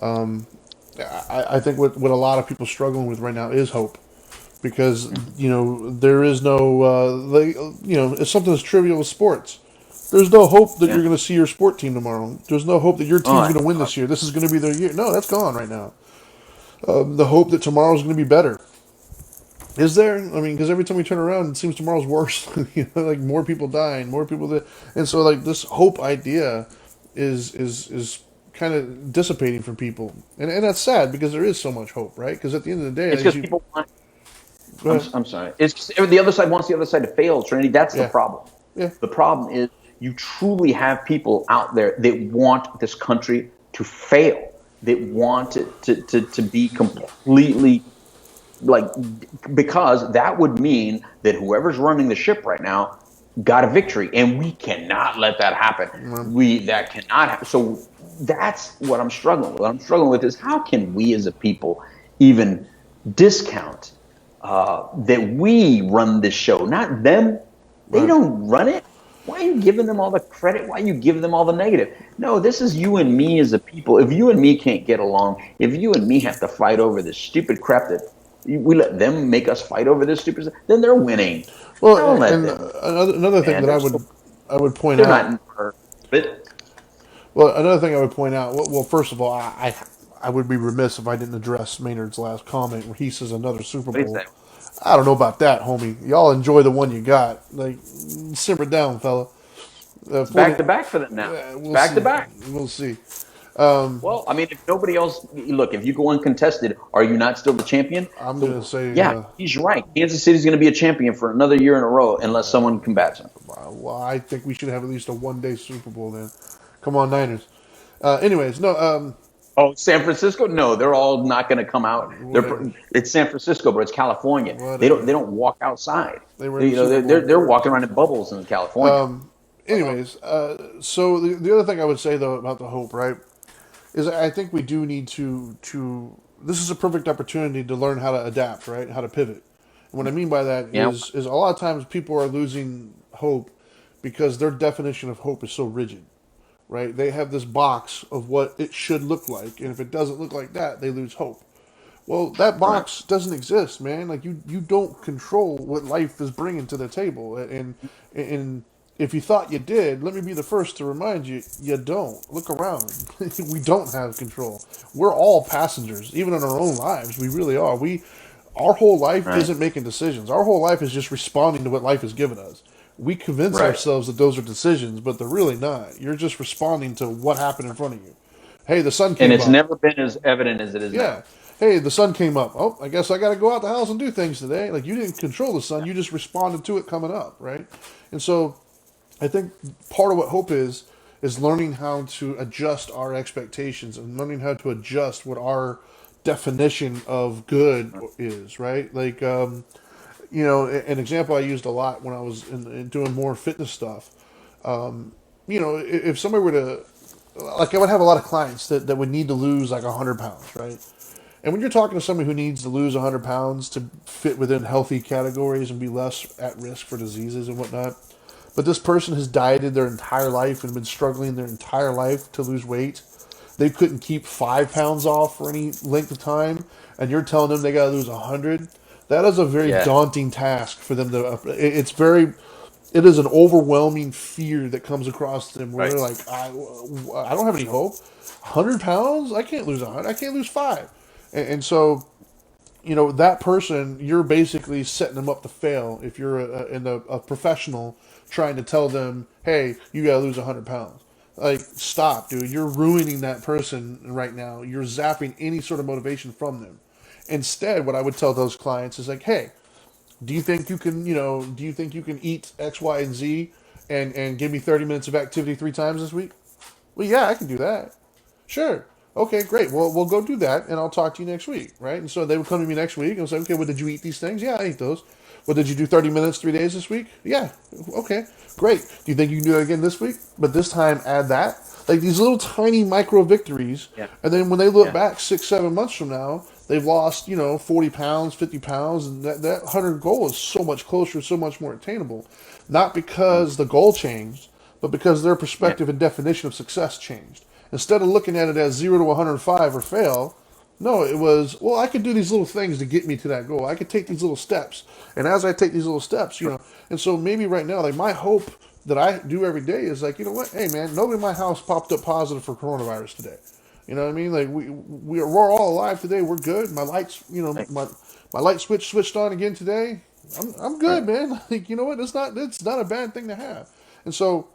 I think what a lot of people struggling with right now is hope, because there is no it's something as trivial as sports. There's no hope that you're going to see your sport team tomorrow. There's no hope that your team's going to win this year. This is going to be their year. No, that's gone right now. The hope that tomorrow's going to be better. Is there? I mean, because every time we turn around, it seems tomorrow's worse. Like more people dying, more people that, and so like this hope idea is kind of dissipating from people, and that's sad because there is so much hope, right? Because at the end of the day, it's because people want. I'm sorry. It's the other side wants the other side to fail, Trinity. That's the problem. Yeah. The problem is you truly have people out there that want this country to fail, that want it to be completely like, because that would mean that whoever's running the ship right now got a victory, and we cannot let that happen. That cannot happen. So that's what I'm struggling with. What I'm struggling with is, how can we as a people even discount that we run this show, not them? They Right. don't run it. Why are you giving them all the credit? Why are you giving them all the negative? No, this is you and me as a people. If you and me can't get along, if you and me have to fight over this stupid crap that we let them make us fight over this stupid stuff, then they're winning. Well, Don't let and them, another thing man. that I would point They're out. not nervous. But Well, another thing I would point out. Well, first of all, I would be remiss if I didn't address Maynard's last comment where he says another Super what do you Bowl. say? I don't know about that, homie. Y'all enjoy the one you got. Like, simmer down, fella. It's 40. back to back for them now. It's We'll back to see. back. We'll see. Well, I mean, if nobody else, look, if you go uncontested, are you not still the champion? I'm gonna So, say. yeah, he's right. Kansas City's going to be a champion for another year in a row unless someone combats him. Well, I think we should have at least a one-day Super Bowl then. Come on, Niners. Anyways, no. Oh, San Francisco? No, they're all not going to come out. Whatever. It's San Francisco, but it's California. They don't. Whatever. They don't walk outside. They were in the You know, Super Bowl. they're walking around in bubbles in California. Anyways, so the other thing I would say though about the hope, right, is I think we do need to. This is a perfect opportunity to learn how to adapt, right? How to pivot. And what I mean by that Yeah, is a lot of times people are losing hope because their definition of hope is so rigid, right? They have this box of what it should look like, and if it doesn't look like that, they lose hope. Well, that right, box doesn't exist, man. Like you don't control what life is bringing to the table, and if you thought you did, let me be the first to remind you, you don't. Look around. We don't have control. We're all passengers, even in our own lives. We really are. Our whole life right, isn't making decisions. Our whole life is just responding to what life has given us. We convince right. ourselves that those are decisions, but they're really not. You're just responding to what happened in front of you. Hey, the sun And came it's up. never been as evident as it is now. Yeah. Hey, the sun came up. Oh, I guess I got to go out the house and do things today. Like you didn't control the sun, you just responded to it coming up, right? And so I think part of what hope is learning how to adjust our expectations and learning how to adjust what our definition of good is, right? Like, an example I used a lot when I was in doing more fitness stuff. If somebody were to, like, I would have a lot of clients that would need to lose like 100 pounds, right? And when you're talking to somebody who needs to lose 100 pounds to fit within healthy categories and be less at risk for diseases and whatnot, but this person has dieted their entire life and been struggling their entire life to lose weight. They couldn't keep 5 pounds off for any length of time, and you're telling them they got to lose 100. That is a very Yeah, daunting task for them to. It is an overwhelming fear that comes across them where right. they're like, I don't have any hope. 100 pounds? I can't lose 100. I can't lose five. And so that person, you're basically setting them up to fail if you're a professional trying to tell them, hey, you got to lose 100 pounds. Like, stop, dude. You're ruining that person right now. You're zapping any sort of motivation from them. Instead, what I would tell those clients is like, hey, do you think you can eat X, Y, and Z and give me 30 minutes of activity 3 times this week? Well, yeah, I can do that. Sure. Okay, great. Well, we'll go do that, and I'll talk to you next week, right? And so they would come to me next week and say, okay, well, did you eat these things? Yeah, I ate those. Well, did you do 30 minutes 3 days this week? Yeah. Okay, great. Do you think you can do that again this week? But this time, add that. Like these little tiny micro victories, Yeah, and then when they look yeah, back 6, 7 months from now, they've lost 40 pounds, 50 pounds, and that 100 goal is so much closer, so much more attainable. Not because the goal changed, but because their yeah, perspective and definition of success changed. Instead of looking at it as 0 to 105 or fail, no, it was, well, I could do these little things to get me to that goal. I could take these little steps. And as I take these little steps, and so maybe right now, like my hope that I do every day is like, you know what? Hey, man, nobody in my house popped up positive for coronavirus today. You know what I mean? Like we're all alive today. We're good. My lights, right, my light switched on again today. I'm right. good, man. Like you know what? It's not a bad thing to have. And so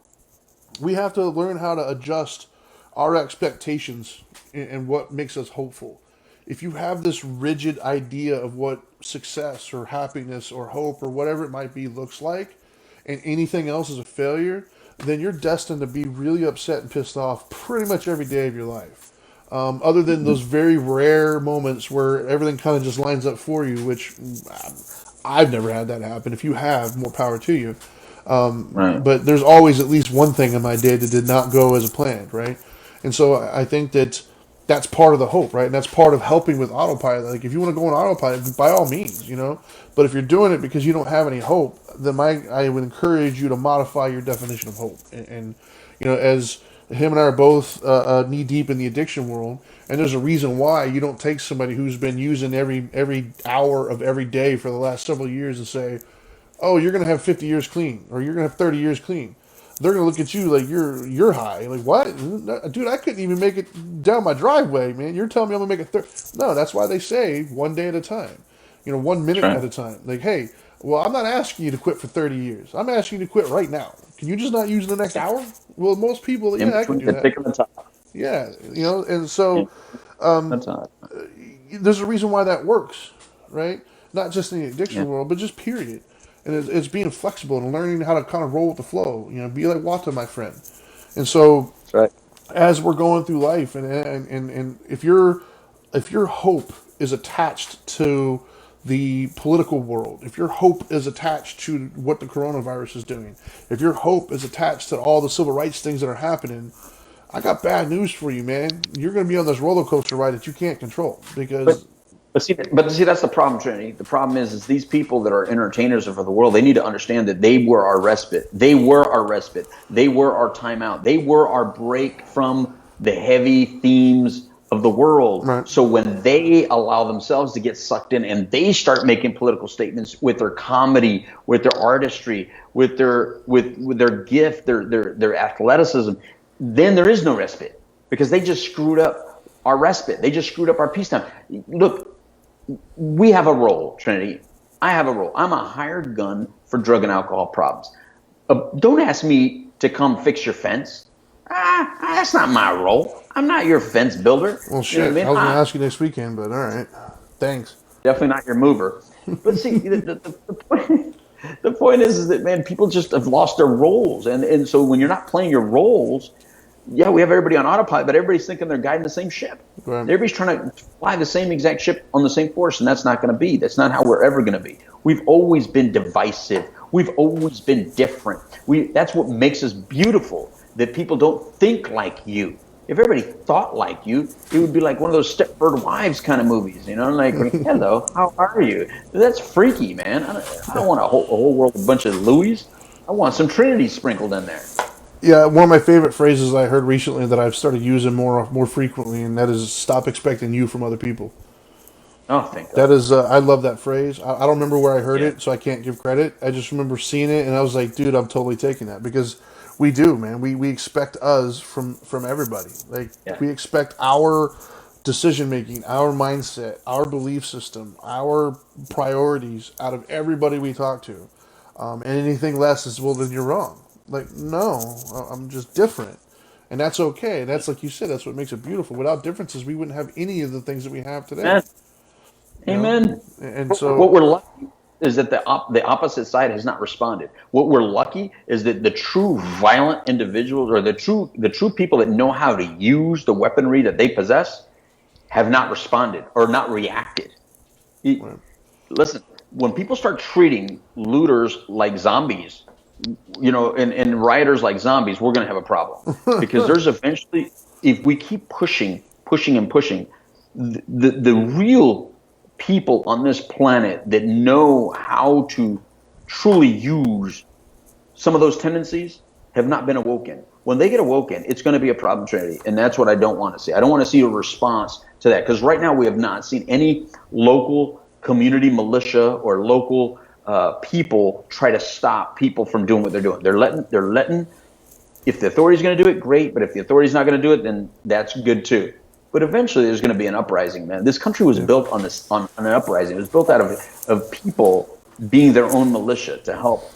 we have to learn how to adjust our expectations and what makes us hopeful. If you have this rigid idea of what success or happiness or hope or whatever it might be looks like, and anything else is a failure, then you're destined to be really upset and pissed off pretty much every day of your life. Other than those very rare moments where everything kind of just lines up for you, which I've never had that happen. If you have, more power to you. Right. But there's always at least one thing in my day that did not go as planned, right? And so I think that that's part of the hope, right? And that's part of helping with autopilot. Like if you want to go on autopilot, by all means, you know. But if you're doing it because you don't have any hope, then I would encourage you to modify your definition of hope. And you know, as him and I are both knee deep in the addiction world, and there's a reason why you don't take somebody who's been using every hour of every day for the last several years and say, oh, you're gonna have 50 years clean, or you're gonna have 30 years clean. They're gonna look at you like you're high. Like what, dude? I couldn't even make it down my driveway, man. You're telling me I'm gonna make it. No, that's why they say one day at a time. You know, 1 minute That's at a time. Like, hey, well, I'm not asking you to quit for 30 years. I'm asking you to quit right now. Can you just not use the next hour? Well, most people, in yeah, I can between do the that. tick of the time. Yeah, you know, and In so the time. there's a reason why that works, right? Not just in the Yeah. addiction world, but just period. And it's being flexible and learning how to kind of roll with the flow. You know, be like Wata, my friend. And so That's right. as we're going through life, and if your hope is attached to the political world, if your hope is attached to what the coronavirus is doing, if your hope is attached to all the civil rights things that are happening, I got bad news for you, man. You're going to be on this roller coaster ride that you can't control But because but see, that's the problem, Trinity. The problem is these people that are entertainers of the world. They need to understand that they were our respite. They were our respite. They were our timeout. They were our break from the heavy themes of the world. right. So when they allow themselves to get sucked in and they start making political statements with their comedy, with their artistry, with their gift, their athleticism, then there is no respite because they just screwed up our respite. They just screwed up our peacetime. Look, we have a role, Trinity. I have a role. I'm a hired gun for drug and alcohol problems. Don't ask me to come fix your fence. That's not my role. I'm not your fence builder. Well, You know shit. what I I mean? was going to ask you next weekend, but all right. Thanks. Definitely not your mover. But see, the point is that, man, people just have lost their roles. And so when you're not playing your roles, yeah, we have everybody on autopilot, but everybody's thinking they're guiding the same ship. Right. Everybody's trying to fly the same exact ship on the same course, and that's not going to be. That's not how we're ever going to be. We've always been divisive. We've always been different. That's what makes us beautiful, that people don't think like you. If everybody thought like you, it would be like one of those Stepford Wives kind of movies, you know, like, hello, how are you? That's freaky, man. I don't want a whole world of a bunch of Louis. I want some Trinity sprinkled in there. Yeah, one of my favorite phrases I heard recently that I've started using more frequently, and that is "stop expecting you from other people." Oh, thank That God. is, I love that phrase. I don't remember where I heard Yeah. it, so I can't give credit. I just remember seeing it, and I was like, dude, I'm totally taking that because we do, man. We expect us from everybody. Like Yeah. we expect our decision making, our mindset, our belief system, our priorities out of everybody we talk to. And anything less is, well, then you're wrong. Like, no, I'm just different. And that's okay. That's like you said, that's what makes it beautiful. Without differences, we wouldn't have any of the things that we have today. Amen. You know? Amen. And What so, we're lucky is that the opposite side has not responded. What we're lucky is that the true violent individuals or the true people that know how to use the weaponry that they possess have not responded or not reacted. right. Listen, when people start treating looters like zombies, and rioters like zombies, we're going to have a problem because there's eventually, if we keep pushing and pushing, the real people on this planet that know how to truly use some of those tendencies have not been awoken. When they get awoken, it's going to be a problem, Trinity, and that's what I don't want to see. I don't want to see a response to that because right now we have not seen any local community militia or local people try to stop people from doing what they're doing. They're letting. If the authority's going to do it, great. But if the authority's not going to do it, then that's good too. But eventually, there's going to be an uprising, man. This country was built on an uprising. It was built out of people being their own militia to help,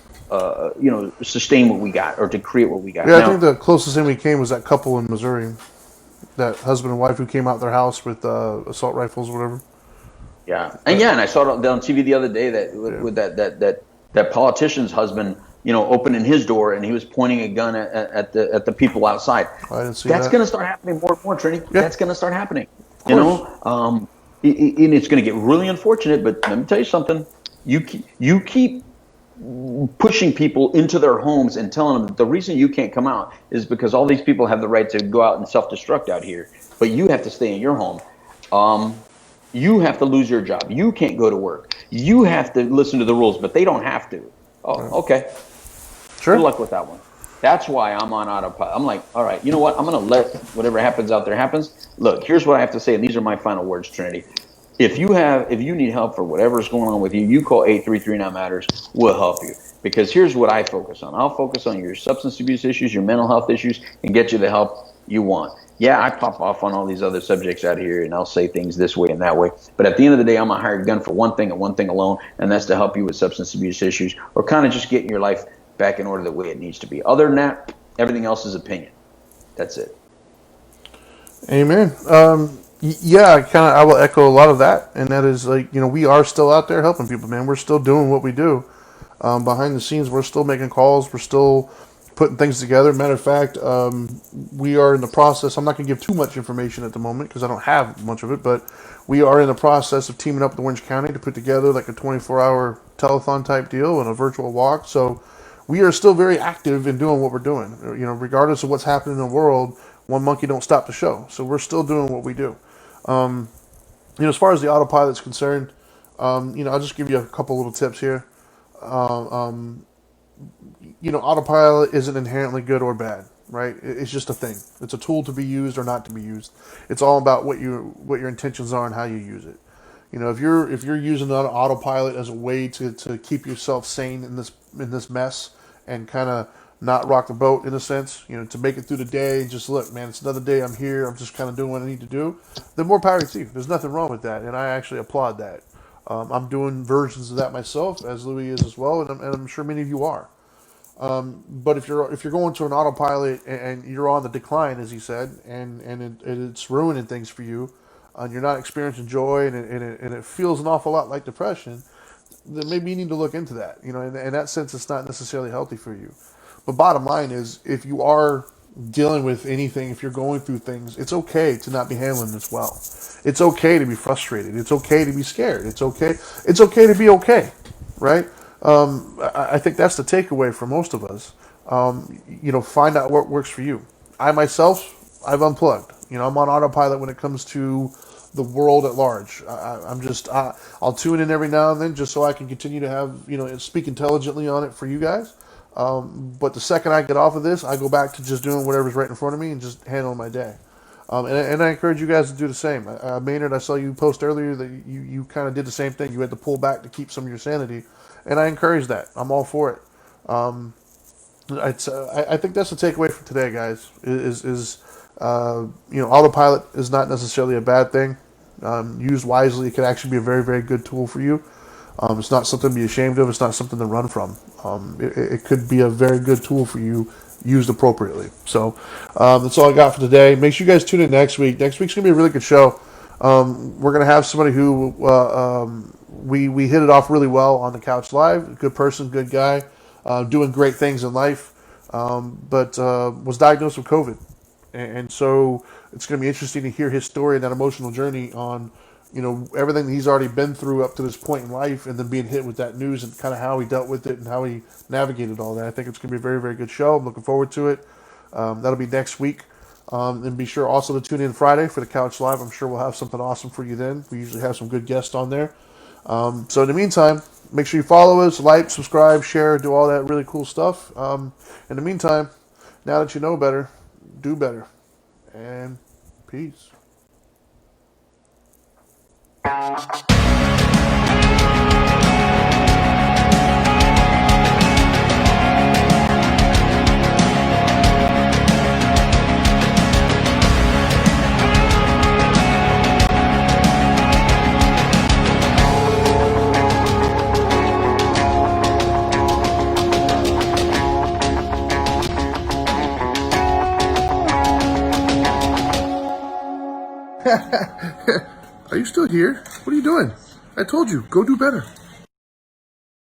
sustain what we got or to create what we got. Yeah, I think Now, the closest thing we came was that couple in Missouri, that husband and wife who came out their house with assault rifles or whatever. yeah, and I saw it on TV the other day that Yeah. with that politician's husband opening his door and he was pointing a gun at the people outside. I didn't see That's that. going to start happening more and more, Trini. Yeah, That's going to start happening. of course. And it's going to get really unfortunate. But let me tell you something. You keep pushing people into their homes and telling them that the reason you can't come out is because all these people have the right to go out and self-destruct out here, but you have to stay in your home. You have to lose your job. You can't go to work. You have to listen to the rules, but they don't have to. Oh, okay. Sure. Good luck with that one. That's why I'm on autopilot. I'm like, all right, you know what? I'm going to let whatever happens out there happens. Look, here's what I have to say, and these are my final words, Trinity. If you need help for whatever's going on with you, you call 833 matters. We'll help you. Because here's what I focus on. I'll focus on your substance abuse issues, your mental health issues, and get you the help you want. Yeah, I pop off on all these other subjects out here, and I'll say things this way and that way. But at the end of the day, I'm a hired gun for one thing and one thing alone, and that's to help you with substance abuse issues or kind of just getting your life back in order the way it needs to be. Other than that, everything else is opinion. That's it. Amen. Yeah, I will echo a lot of that, and that is like, we are still out there helping people, man. We're still doing what we do. Behind the scenes, we're still making calls. We're still putting things together. Matter of fact, we are in the process. I'm not going to give too much information at the moment because I don't have much of it, but we are in the process of teaming up with Orange County to put together like a 24-hour telethon type deal and a virtual walk. So we are still very active in doing what we're doing. Regardless of what's happening in the world, one monkey don't stop the show. So we're still doing what we do. As far as the autopilot is concerned, I'll just give you a couple little tips here. Autopilot isn't inherently good or bad, right? It's just a thing. It's a tool to be used or not to be used. It's all about what your intentions are and how you use it. If you're using autopilot as a way to keep yourself sane in this mess and kind of not rock the boat in a sense, to make it through the day and just look, man, it's another day. I'm here. I'm just kind of doing what I need to do. Then more power to you. There's nothing wrong with that, and I actually applaud that. I'm doing versions of that myself, as Louis is as well, and I'm sure many of you are. But if you're going to an autopilot and you're on the decline, as he said, and it's ruining things for you, and you're not experiencing joy, and it feels an awful lot like depression, then maybe you need to look into that. In that sense, it's not necessarily healthy for you. But bottom line is, if you are dealing with anything, if you're going through things, it's okay to not be handling this well. It's okay to be frustrated. It's okay to be scared. It's okay. It's okay to be okay, right? I think that's the takeaway for most of us. Find out what works for you. I myself, I've unplugged. I'm on autopilot when it comes to the world at large. I'll tune in every now and then just so I can continue to have, speak intelligently on it for you guys. But the second I get off of this, I go back to just doing whatever's right in front of me and just handling my day. And I encourage you guys to do the same. Maynard, I saw you post earlier that you kind of did the same thing. You had to pull back to keep some of your sanity, and I encourage that. I'm all for it. I think that's the takeaway from today, guys. Autopilot is not necessarily a bad thing. Used wisely, it can actually be a very, very good tool for you. It's not something to be ashamed of. It's not something to run from. It could be a very good tool for you used appropriately. So that's all I got for today. Make sure you guys tune in next week. Next week's going to be a really good show. We're going to have somebody who we hit it off really well on the Couch Live. Good person, good guy, doing great things in life, but was diagnosed with COVID. And so it's going to be interesting to hear his story and that emotional journey on everything that he's already been through up to this point in life, and then being hit with that news and kind of how he dealt with it and how he navigated all that. I think it's going to be a very, very good show. I'm looking forward to it. That'll be next week. And be sure also to tune in Friday for the Couch Live. I'm sure we'll have something awesome for you then. We usually have some good guests on there. So in the meantime, make sure you follow us, like, subscribe, share, do all that really cool stuff. In the meantime, now that you know better, do better. And peace. Are you still here? What are you doing? I told you, go do better.